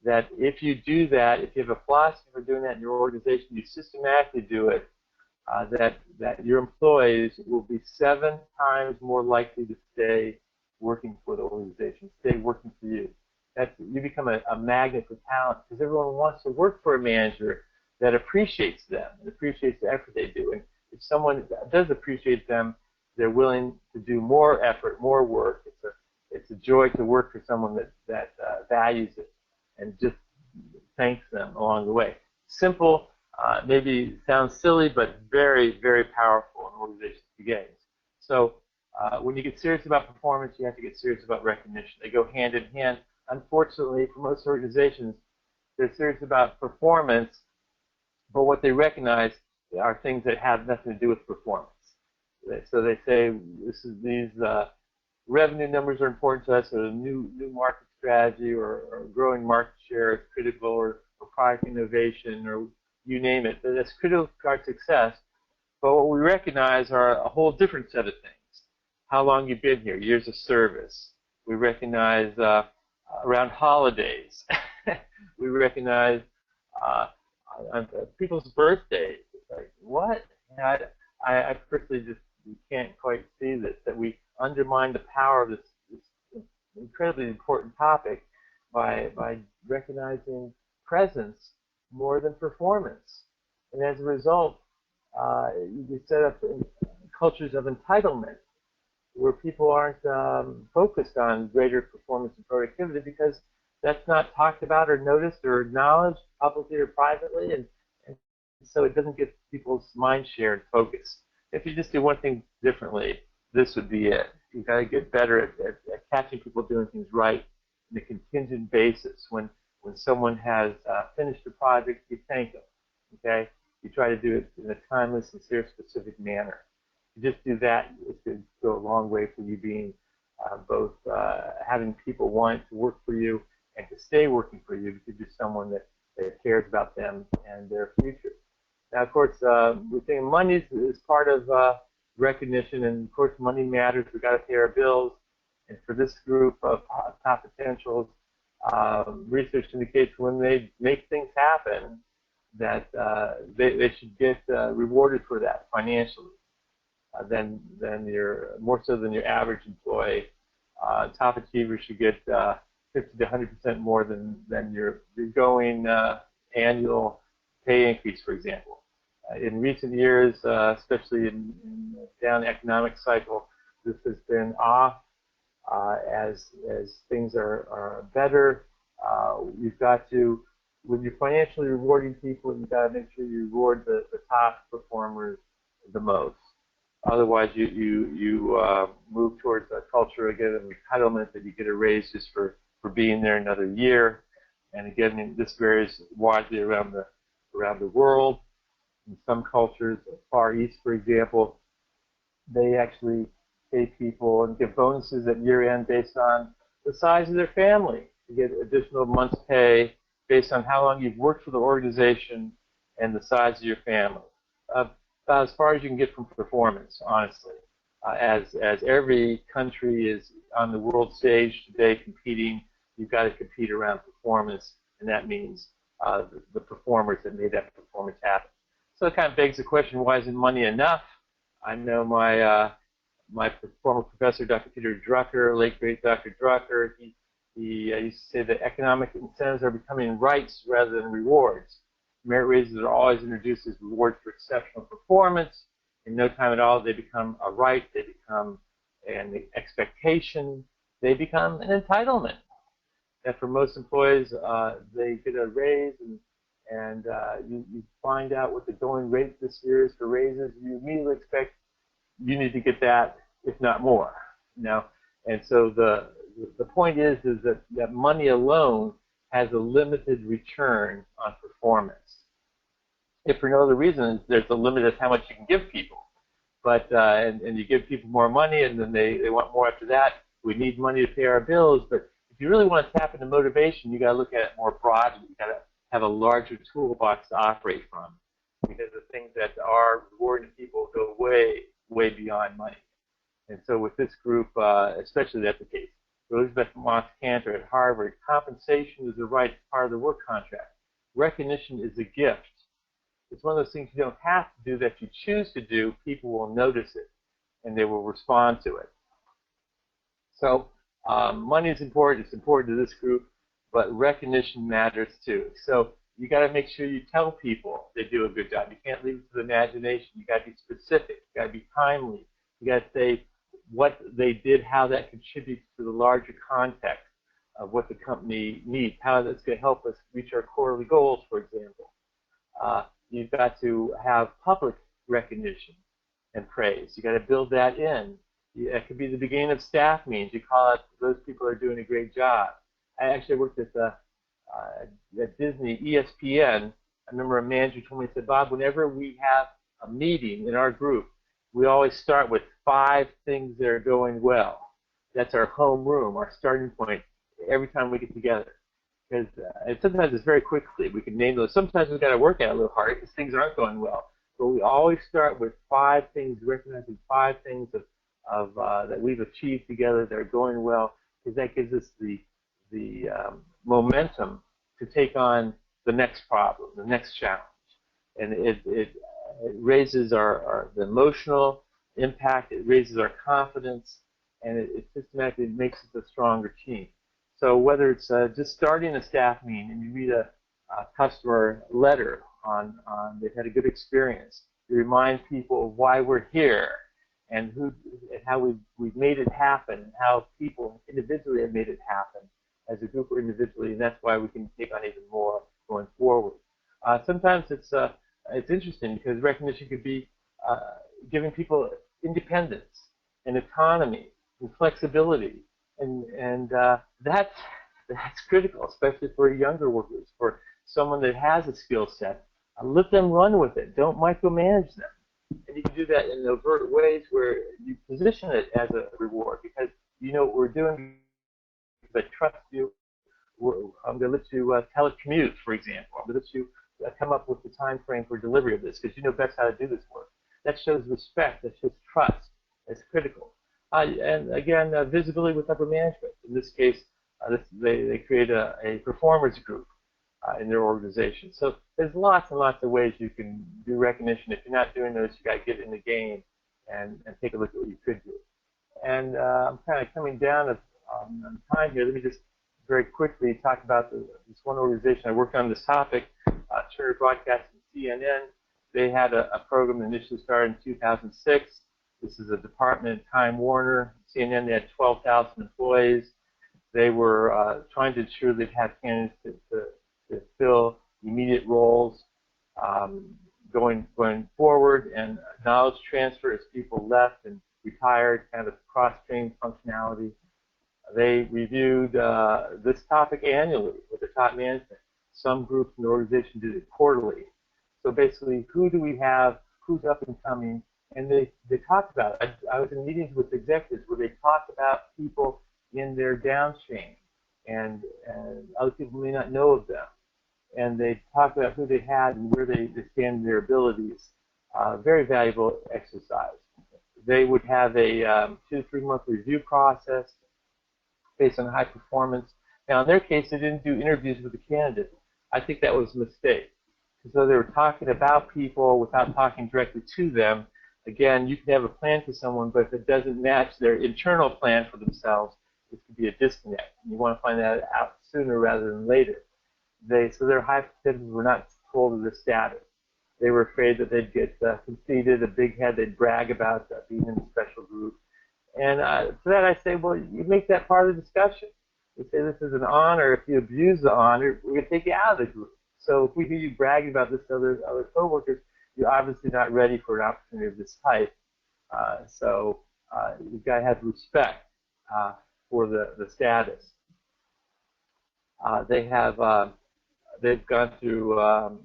That if you do that, if you have a philosophy for doing that in your organization, you systematically do it, that your employees will be 7 times more likely to stay working for the organization, stay working for you. You become a magnet for talent because everyone wants to work for a manager that appreciates them and appreciates the effort they do. And if someone does appreciate them, they're willing to do more effort, more work. It's a joy to work for someone that values it and just thanks them along the way. Simple, maybe sounds silly, but very, very powerful in organizations beginnings. So when you get serious about performance, you have to get serious about recognition. They go hand in hand. Unfortunately, for most organizations, they're serious about performance, but what they recognize are things that have nothing to do with performance. So they say these revenue numbers are important to us, or a new market strategy or growing market share is critical, or product innovation, or you name it. That's critical to our success. But what we recognize are a whole different set of things. How long you've been here, years of service. We recognize around holidays. We recognize people's birthdays. It's like, what? I personally just can't quite see this, that we undermine the power of this incredibly important topic by recognizing presence more than performance. And as a result, we set up cultures of entitlement. where people aren't focused on greater performance and productivity because that's not talked about or noticed or acknowledged publicly or privately, and so it doesn't get people's mind share and focus. If you just do one thing differently, this would be it. You've got to get better at catching people doing things right on a contingent basis. When someone has finished a project, you thank them. Okay, you try to do it in a timely, sincere, specific manner. You just do that, it could go a long way for you being both having people wanting to work for you and to stay working for you because you're someone that cares about them and their future. Now, of course, we think money is part of recognition, and of course, money matters. We've got to pay our bills. And for this group of top potentials, research indicates when they make things happen that they should get rewarded for that financially. Than more so than your average employee. Top achievers should get 50 to 100% more than your going annual pay increase, for example. In recent years, especially in the down economic cycle, this has been off. As things are better, you've got to, when you're financially rewarding people, you've got to make sure you reward the top performers the most. Otherwise, you move towards a culture again of entitlement that you get a raise just for being there another year. And again, this varies widely around the world. In some cultures, Far East, for example, they actually pay people and give bonuses at year end based on the size of their family. You get additional month's pay based on how long you've worked for the organization and the size of your family. About as far as you can get from performance, honestly. As every country is on the world stage today competing, you've got to compete around performance, and that means the performers that made that performance happen. So it kind of begs the question, why isn't money enough? I know my former professor, Dr. Peter Drucker, late great Dr. Drucker, he used to say that economic incentives are becoming rights rather than rewards. Merit raises are always introduced as rewards for exceptional performance. In no time at all, they become a right, they become an expectation, they become an entitlement. And for most employees, they get a raise, and you find out what the going rate this year is for raises. You immediately expect you need to get that, if not more. And so the point is that money alone has a limited return on performance. If for no other reason, there's a limit of how much you can give people. But and you give people more money, and then they want more after that. We need money to pay our bills. But if you really want to tap into motivation, you got to look at it more broadly. You got to have a larger toolbox to operate from, because the things that are rewarding people go way, way beyond money. And so with this group, especially that's the case. Elizabeth Moss Cantor at Harvard, compensation is a right part of the work contract. Recognition is a gift. It's one of those things you don't have to do that you choose to do. People will notice it, and they will respond to it. So money is important. It's important to this group, but recognition matters too. So you got to make sure you tell people they do a good job. You can't leave it to the imagination. You got to be specific. You got to be timely. You got to say what they did, how that contributes to the larger context of what the company needs, how that's going to help us reach our quarterly goals, for example. You've got to have public recognition and praise. You got to build that in. It could be the beginning of staff meetings. You call out those people are doing a great job. I actually worked at Disney, ESPN. I remember a manager told me, he said, Bob, whenever we have a meeting in our group, we always start with 5 things that are going well. That's our home room, our starting point every time we get together. Because and sometimes it's very quickly. We can name those. Sometimes we've got to work at it a little harder because things aren't going well. But we always start with 5 things, recognizing 5 things of that we've achieved together that are going well, because that gives us the momentum to take on the next problem, the next challenge. And it raises the emotional impact, it raises our confidence, and it systematically makes us a stronger team. So whether it's just starting a staff meeting and you read a customer letter on they've had a good experience, you remind people of why we're here, and how we've made it happen, and how people individually have made it happen as a group or individually, and that's why we can take on even more going forward. Sometimes it's interesting because recognition could be giving people independence and autonomy and flexibility, and that's critical, especially for younger workers, for someone that has a skill set. Let them run with it. Don't micromanage them. And you can do that in overt ways where you position it as a reward because you know what we're doing, but trust you. I'm going to let you telecommute, for example. I'm going to let you come up with the time frame for delivery of this because you know best how to do this work. That shows respect. That shows trust. That's critical. And again, visibility with upper management. In this case, they create a performance group in their organization. So there's lots and lots of ways you can do recognition. If you're not doing those, you got to get in the game and take a look at what you could do. And I'm kind of coming down on time here. Let me just very quickly talk about this one organization I worked on this topic, Turner Broadcast and CNN. They had a program that initially started in 2006. This is a department at Time Warner. CNN, they had 12,000 employees. They were trying to ensure they'd have candidates to fill immediate roles going forward, and knowledge transfer as people left and retired, kind of cross-trained functionality. They reviewed this topic annually with the top management. Some groups in the organization did it quarterly. So basically, who do we have, who's up and coming, and they talked about it. I was in meetings with executives where they talked about people in their downstream, and other people may not know of them. And they talked about who they had and where they stand in their abilities. Very valuable exercise. They would have a 2 to 3 month review process based on high performance. Now, in their case, they didn't do interviews with the candidates. I think that was a mistake. So they were talking about people without talking directly to them. Again, you can have a plan for someone, but if it doesn't match their internal plan for themselves, it could be a disconnect. And you want to find that out sooner rather than later. So their high potentials were not told of the status. They were afraid that they'd get conceited, a big head, they'd brag about being in a special group. And to that I say, well, you make that part of the discussion. You say this is an honor. If you abuse the honor, we're going to take you out of the group. So if we hear you bragging about this to other coworkers, you're obviously not ready for an opportunity of this type. So you've got to have respect for the status. They've gone through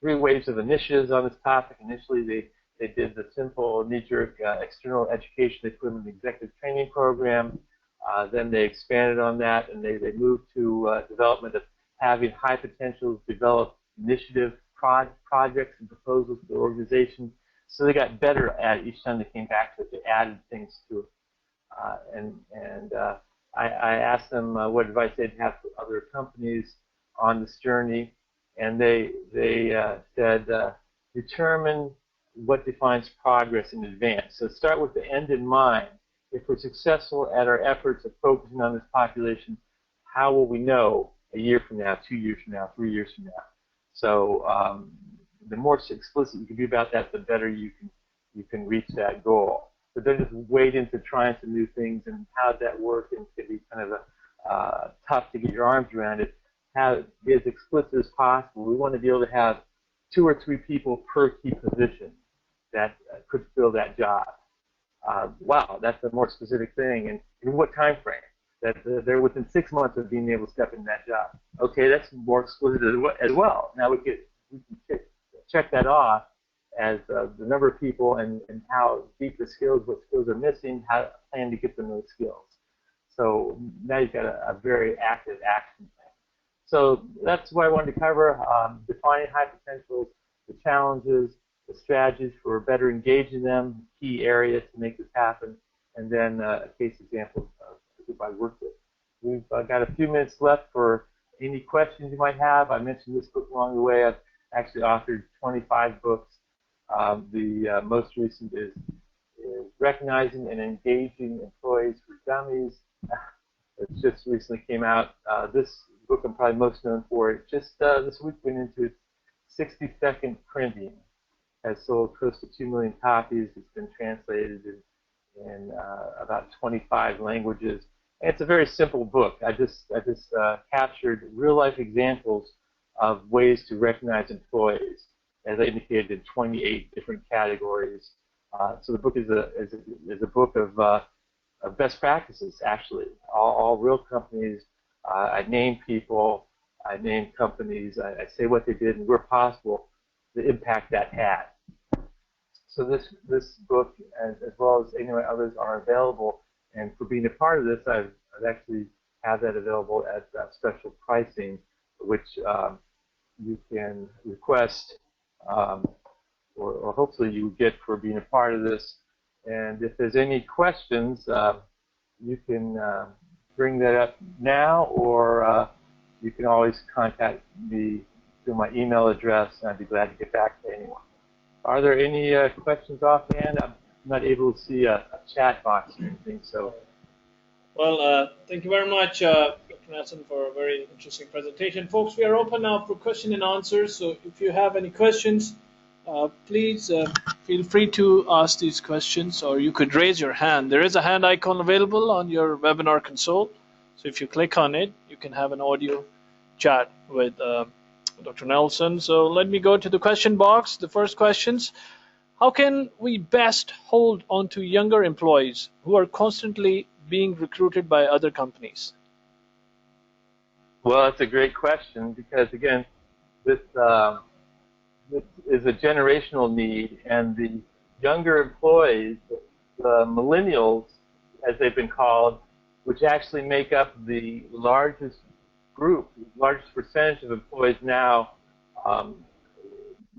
3 waves of initiatives on this topic. Initially, they did the simple knee-jerk external education. They put them in the executive training program. Then they expanded on that, and they moved to development of having high potentials develop initiative projects and proposals to the organization. So they got better at it each time they came back to it. They added things to it. I asked them what advice they'd have for other companies on this journey, and they said determine what defines progress in advance. So start with the end in mind. If we're successful at our efforts of focusing on this population, how will we know a year from now, 2 years from now, 3 years from now? So the more explicit you can be about that, the better you can reach that goal. But then just wade into trying some new things and how does that work, and it can be kind of tough to get your arms around it. Have it be as explicit as possible. We want to be able to have 2 or 3 people per key position that could fill that job. Wow, that's a more specific thing. And in what time frame? That they're within 6 months of being able to step in that job. Okay, that's more explicit as well. Now we can check that off as the number of people and how deep the skills, what skills are missing, how to plan to get them those skills. So now you've got a very active action plan. So that's what I wanted to cover, defining high potentials, the challenges, the strategies for better engaging them, key areas to make this happen, and then a case example of the group I worked with. We've got a few minutes left for any questions you might have. I mentioned this book along the way. I've actually authored 25 books. The most recent is Recognizing and Engaging Employees for Dummies. It just recently came out. This book I'm probably most known for. It just this week went into its 62nd printing. has sold close to 2 million copies. It's been translated in about 25 languages. And it's a very simple book. I just captured real-life examples of ways to recognize employees, as I indicated, in 28 different categories. So the book is a book of best practices, actually. All real companies. I name people, I name companies, I say what they did, and where possible, the impact that had. So this book, as well as any others, are available. And for being a part of this, I've actually have that available at special pricing, which you can request, or hopefully you get for being a part of this. And if there's any questions, you can bring that up now, or you can always contact me through my email address, and I'd be glad to get back to anyone. Are there any questions offhand? I'm not able to see a chat box or anything. So, well, thank you very much, Dr. Nassan, for a very interesting presentation. Folks, we are open now for question and answers. So if you have any questions, please feel free to ask these questions, or you could raise your hand. There is a hand icon available on your webinar console. So if you click on it, you can have an audio chat with Dr. Nelson. So let me go to the question box. The first questions: how can we best hold on to younger employees who are constantly being recruited by other companies? Well, that's a great question, because again, this is a generational need, and the younger employees, the millennials, as they've been called, which actually make up the largest group, largest percentage of employees now,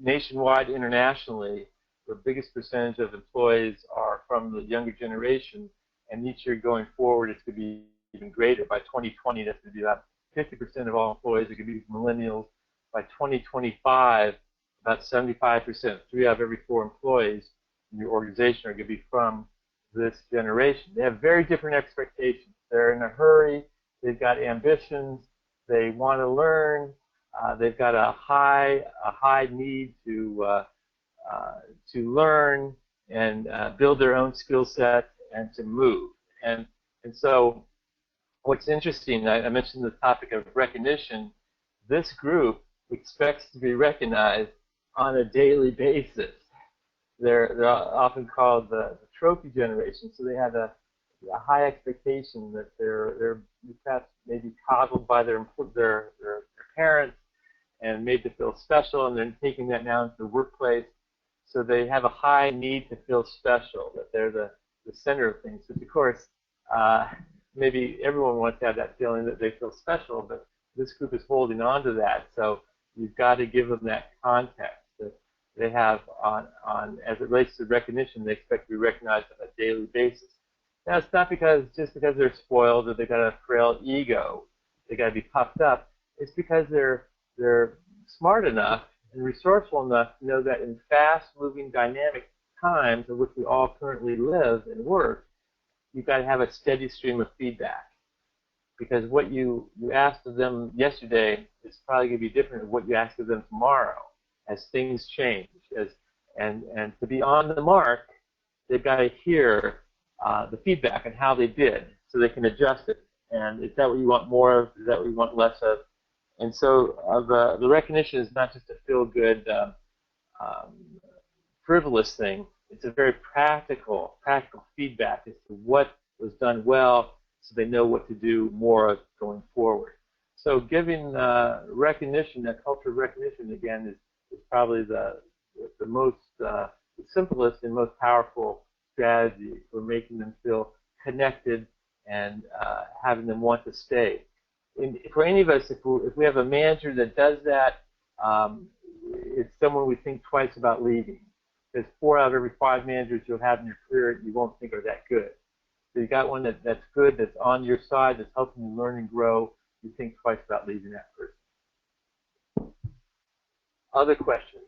nationwide, internationally. The biggest percentage of employees are from the younger generation, and each year going forward, it's going to be even greater. By 2020, that's going to be about 50% of all employees are going to be millennials. By 2025, about 75%, 3 out of every 4 employees in your organization are going to be from this generation. They have very different expectations. They're in a hurry. They've got ambitions. They want to learn. They've got a high need to learn and build their own skill set and to move. And so what's interesting, I mentioned the topic of recognition. This group expects to be recognized on a daily basis. They're often called the trophy generation, so they have a high expectation that they're perhaps maybe coddled by their parents and made to feel special, and then taking that now into the workplace. So they have a high need to feel special, that they're the center of things, which of course maybe everyone wants to have that feeling that they feel special, but this group is holding on to that. So you've got to give them that context that they have on as it relates to recognition. They expect to be recognized on a daily basis. Now, it's not just because they're spoiled or they've got a frail ego, they got to be puffed up. It's because they're smart enough and resourceful enough to know that in fast-moving, dynamic times in which we all currently live and work, you've got to have a steady stream of feedback. Because what you asked of them yesterday is probably going to be different than what you ask of them tomorrow as things change. And to be on the mark, they've got to hear the feedback on how they did so they can adjust it. And is that what you want more of? Is that what you want less of? And so the recognition is not just a feel-good, frivolous thing. It's a very practical feedback as to what was done well, so they know what to do more of going forward. So giving recognition, that culture of recognition, again, is probably the most the simplest and most powerful strategy for making them feel connected and having them want to stay. For any of us, if we have a manager that does that, it's someone we think twice about leaving. Because 4 out of every 5 managers you'll have in your career you won't think are that good. So you got one that's good, that's on your side, that's helping you learn and grow. You think twice about leaving that person. Other questions?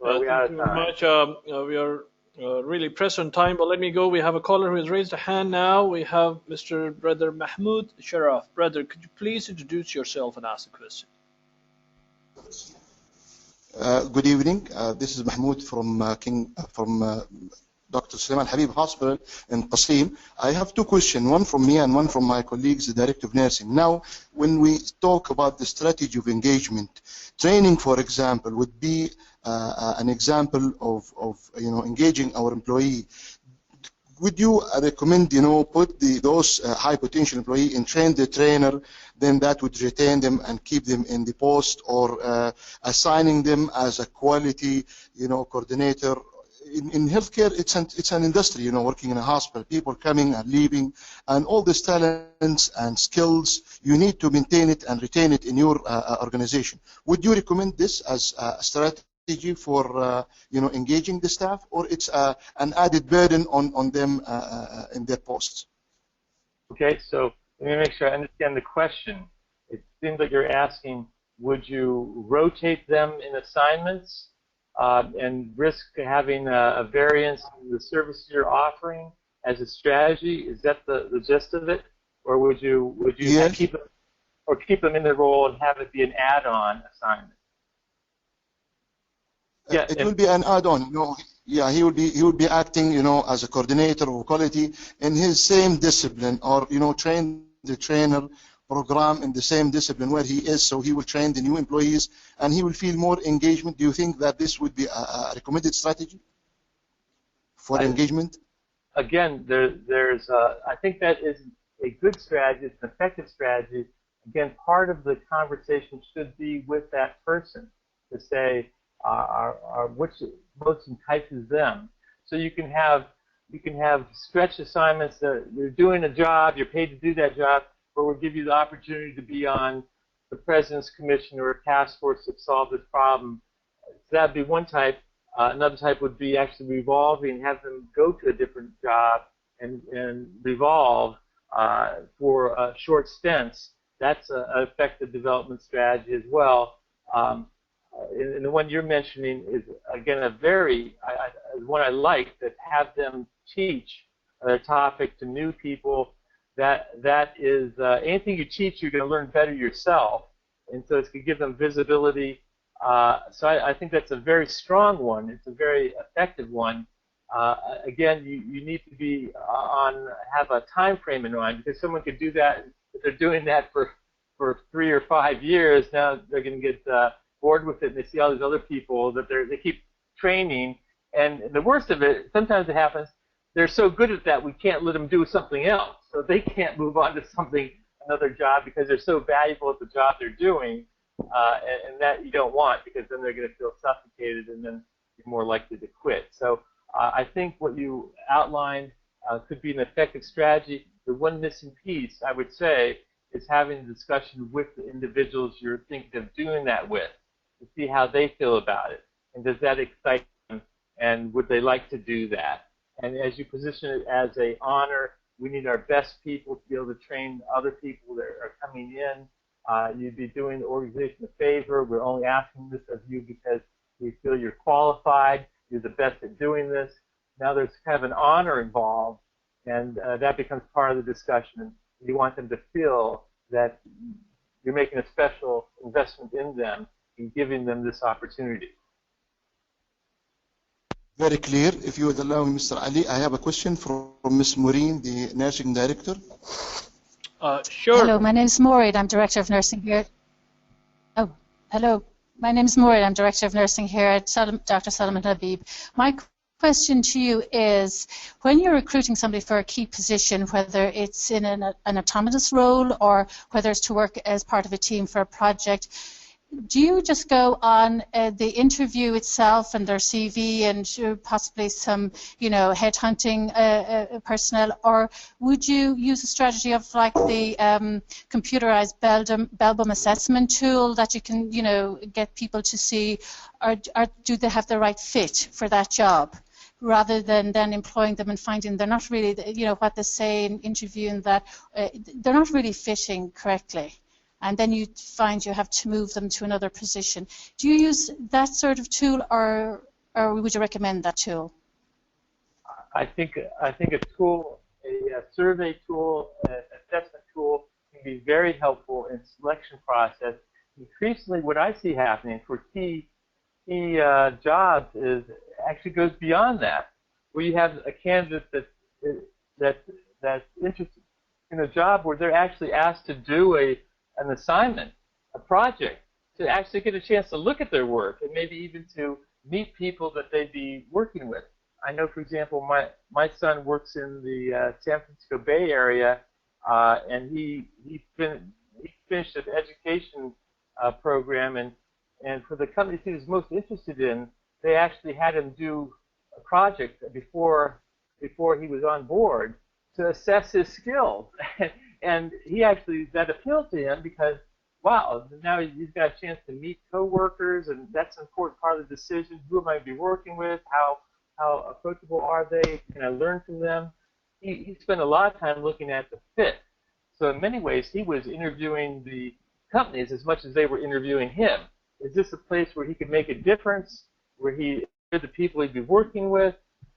Are we out of time? Thank you very much. We are really pressed on time, but let me go. We have a caller who has raised a hand now. We have Mr. Brother Mahmoud Sharaf. Brother, could you please introduce yourself and ask the question? Good evening. This is Mahmoud from Dr. Sulaiman Habib Hospital in Qasim. I have two questions, one from me and one from my colleagues, the Director of Nursing. Now, when we talk about the strategy of engagement, training, for example, would be an example of engaging our employee. Would you recommend, put those high potential employee and train the trainer, then that would retain them and keep them in the post, or assigning them as a quality, coordinator? In healthcare, it's an industry, working in a hospital, people coming and leaving, and all these talents and skills, you need to maintain it and retain it in your organization. Would you recommend this as a strategy for engaging the staff, or it's an added burden on them in their posts? Okay, so let me make sure I understand the question. It seems like you're asking, would you rotate them in assignments and risk having a variance in the service you're offering as a strategy? Is that the gist of it, or would you Yes. keep them in the role and have it be an add-on assignment? Yeah, it will be an add-on. Yeah, he would be acting, as a coordinator of quality in his same discipline, or train the trainer program in the same discipline where he is, so he will train the new employees and he will feel more engagement. Do you think that this would be a recommended strategy for engagement? Again, I think that is a good strategy. It's an effective strategy. Again, part of the conversation should be with that person to say, which most entices them. So you can have stretch assignments that you're doing a job, you're paid to do that job, or we'll give you the opportunity to be on the President's Commission or a task force to solve this problem. So that'd be one type. Another type would be actually revolving, have them go to a different job and revolve for short stints. That's an effective development strategy as well. And the one you're mentioning is, again, one I like, that have them teach a topic to new people. That is, anything you teach, you're going to learn better yourself. And so it's going to give them visibility. So I think that's a very strong one. It's a very effective one. Again, you need to have a time frame in mind, because someone could do that. If they're doing that for 3 or 5 years, now they're going to get bored with it, and they see all these other people that they keep training. And the worst of it, sometimes it happens, they're so good at that we can't let them do something else. So they can't move on to another job, because they're so valuable at the job they're doing, and that you don't want, because then they're going to feel suffocated, and then you're more likely to quit. So I think what you outlined could be an effective strategy. The one missing piece, I would say, is having a discussion with the individuals you're thinking of doing that with, to see how they feel about it, and does that excite them, and would they like to do that? And as you position it as an honor, we need our best people to be able to train other people that are coming in. You'd be doing the organization a favor. We're only asking this of you because we feel you're qualified, you're the best at doing this. Now there's kind of an honor involved, and that becomes part of the discussion. You want them to feel that you're making a special investment in them and giving them this opportunity. Very clear. If you would allow me, Mr. Ali, I have a question from Ms. Maureen, the nursing director. Sure. Hello, my name is Maureen. I'm director of nursing here. Oh, hello. My name is Maureen. I'm director of nursing here at Dr. Solomon Habib. My question to you is, when you're recruiting somebody for a key position, whether it's in an autonomous role or whether it's to work as part of a team for a project, do you just go on the interview itself and their CV and possibly some, headhunting personnel, or would you use a strategy of like the computerized Belbum assessment tool that you can, get people to see, or do they have the right fit for that job, rather than then employing them and finding they're not really, what they say in interviewing, that they're not really fitting correctly? And then you find you have to move them to another position. Do you use that sort of tool, or would you recommend that tool? I think a tool, a survey tool, an assessment tool can be very helpful in selection process. Increasingly, what I see happening for key key jobs is actually goes beyond that, where you have a candidate that's interested in a job where they're actually asked to do an assignment, a project, to actually get a chance to look at their work and maybe even to meet people that they'd be working with. I know, for example, my son works in the San Francisco Bay Area, and he finished an education program, and for the companies he was most interested in, they actually had him do a project before he was on board to assess his skills. And he actually, that appealed to him because, wow, now he's got a chance to meet coworkers, and that's an important part of the decision. Who am I going to be working with? How approachable are they? Can I learn from them? He spent a lot of time looking at the fit. So in many ways, he was interviewing the companies as much as they were interviewing him. Is this a place where he could make a difference, where he enjoyed the people he'd be working with,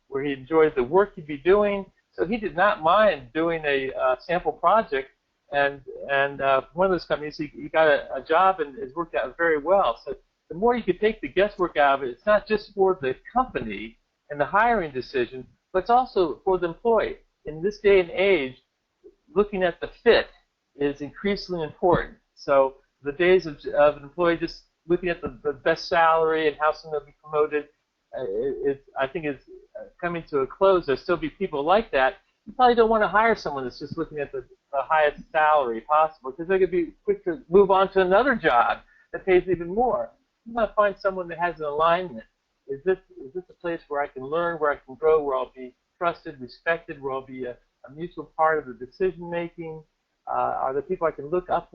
where he enjoyed the work he'd be doing? So he did not mind doing a sample project, and one of those companies, he got a job and it's worked out very well. So the more you could take the guesswork out of it, it's not just for the company and the hiring decision, but it's also for the employee. In this day and age, looking at the fit is increasingly important. So the days of an employee just looking at the best salary and how soon they'll be promoted, I think is coming to a close. There'll still be people like that. You probably don't want to hire someone that's just looking at the highest salary possible, because they're going to be quick to move on to another job that pays even more. You want to find someone that has an alignment. Is this a place where I can learn, where I can grow, where I'll be trusted, respected, where I'll be a mutual part of the decision making? Are there people I can look up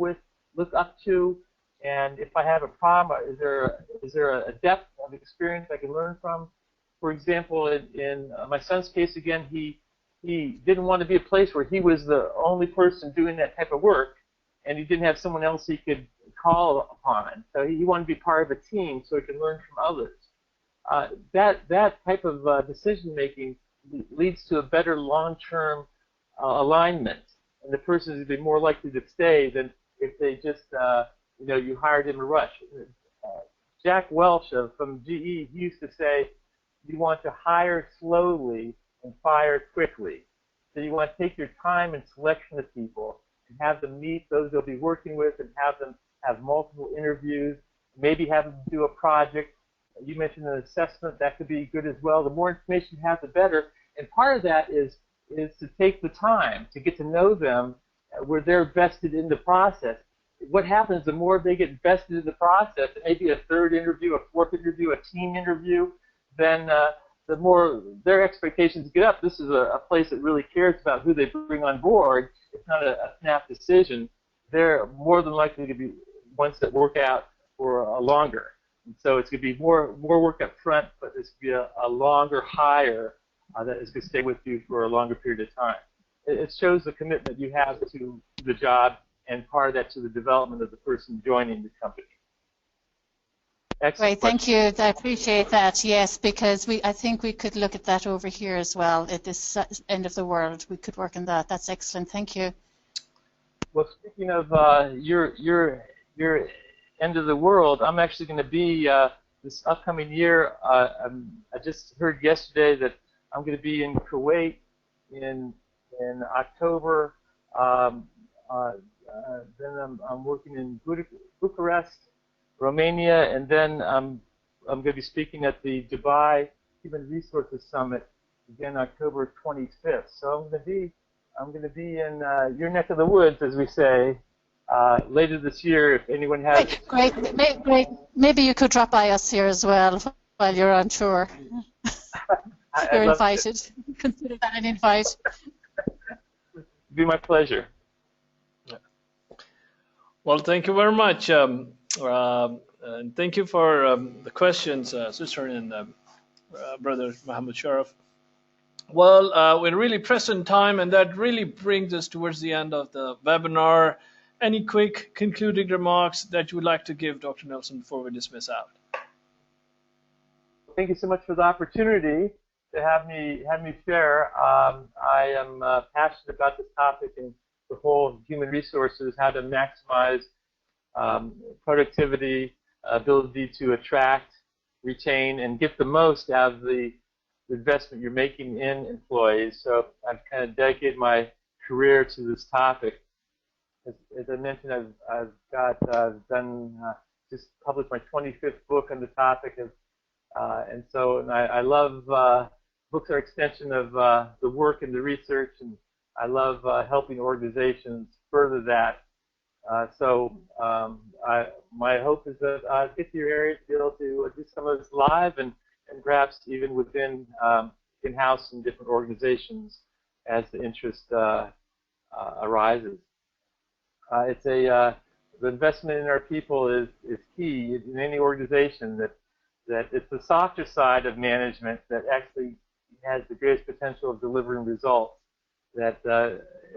to? And if I have a problem, is there a depth of experience I can learn from? For example, in my son's case, again, he didn't want to be a place where he was the only person doing that type of work, and he didn't have someone else he could call upon. So he wanted to be part of a team so he could learn from others. That type of decision making leads to a better long-term alignment, and the person is going to be more likely to stay than if they just you hired in a rush. Jack Welch from GE used to say, you want to hire slowly and fire quickly. So you want to take your time in selection of people and have them meet those they'll be working with and have them have multiple interviews, maybe have them do a project. You mentioned an assessment. That could be good as well. The more information you have, the better. And part of that is to take the time to get to know them where they're vested in the process. What happens the more they get vested in the process, it may be a third interview, a fourth interview, a team interview, then the more their expectations get up. This is a place that really cares about who they bring on board. It's not a snap decision. They're more than likely to be ones that work out for a longer. And so it's going to be more work up front, but it's going to be a longer hire that is going to stay with you for a longer period of time. It shows the commitment you have to the job, and part of that to the development of the person joining the company. Excellent. Great, thank you. I appreciate that. Yes, because I think we could look at that over here as well. At this end of the world, we could work on that. That's excellent. Thank you. Well, speaking of your end of the world, I'm actually going to be this upcoming year. I just heard yesterday that I'm going to be in Kuwait in October. Then I'm working in Bucharest, Romania, and then I'm going to be speaking at the Dubai Human Resources Summit again October 25th. So I'm going to be in your neck of the woods, as we say, later this year. If anyone has great. Maybe you could drop by us here as well while you're on tour. You're invited. Consider that an invite. It'd be my pleasure. Well, thank you very much. And thank you for the questions, Sister and Brother Muhammad Sharaf. Well, we're really pressed on time, and that really brings us towards the end of the webinar. Any quick concluding remarks that you would like to give, Dr. Nelson, before we dismiss out? Thank you so much for the opportunity to have me share. I am passionate about this topic and the whole human resources, how to maximize productivity, ability to attract, retain, and get the most out of the investment you're making in employees. So I've kind of dedicated my career to this topic. As I mentioned, I've just published my 25th book on the topic, and I love books are an extension of the work and the research, and I love helping organizations further that. My hope is that I'll get to your area to be able to do some of this live and perhaps even within in-house in different organizations as the interest arises. The investment in our people is key in any organization. That it's the softer side of management that actually has the greatest potential of delivering results. That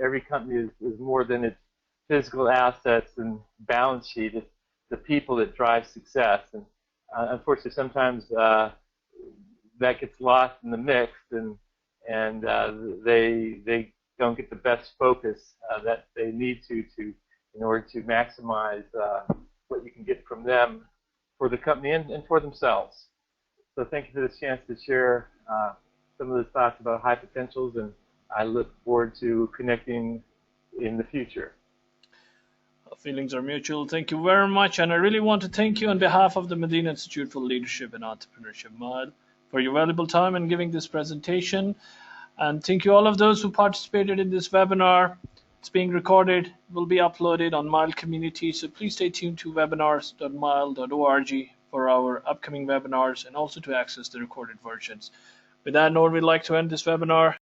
every company is more than its physical assets and balance sheet. It's the people that drive success, and unfortunately sometimes that gets lost in the mix, and they don't get the best focus that they need to in order to maximize what you can get from them for the company and for themselves. So thank you for this chance to share some of the thoughts about high potentials, and I look forward to connecting in the future. Our feelings are mutual. Thank you very much, and I really want to thank you on behalf of the Madinah Institute for Leadership and Entrepreneurship, Maad, for your valuable time in giving this presentation. And thank you all of those who participated in this webinar. It's being recorded, will be uploaded on Mile Community, so please stay tuned to webinars.mile.org for our upcoming webinars and also to access the recorded versions. With that note, we'd like to end this webinar.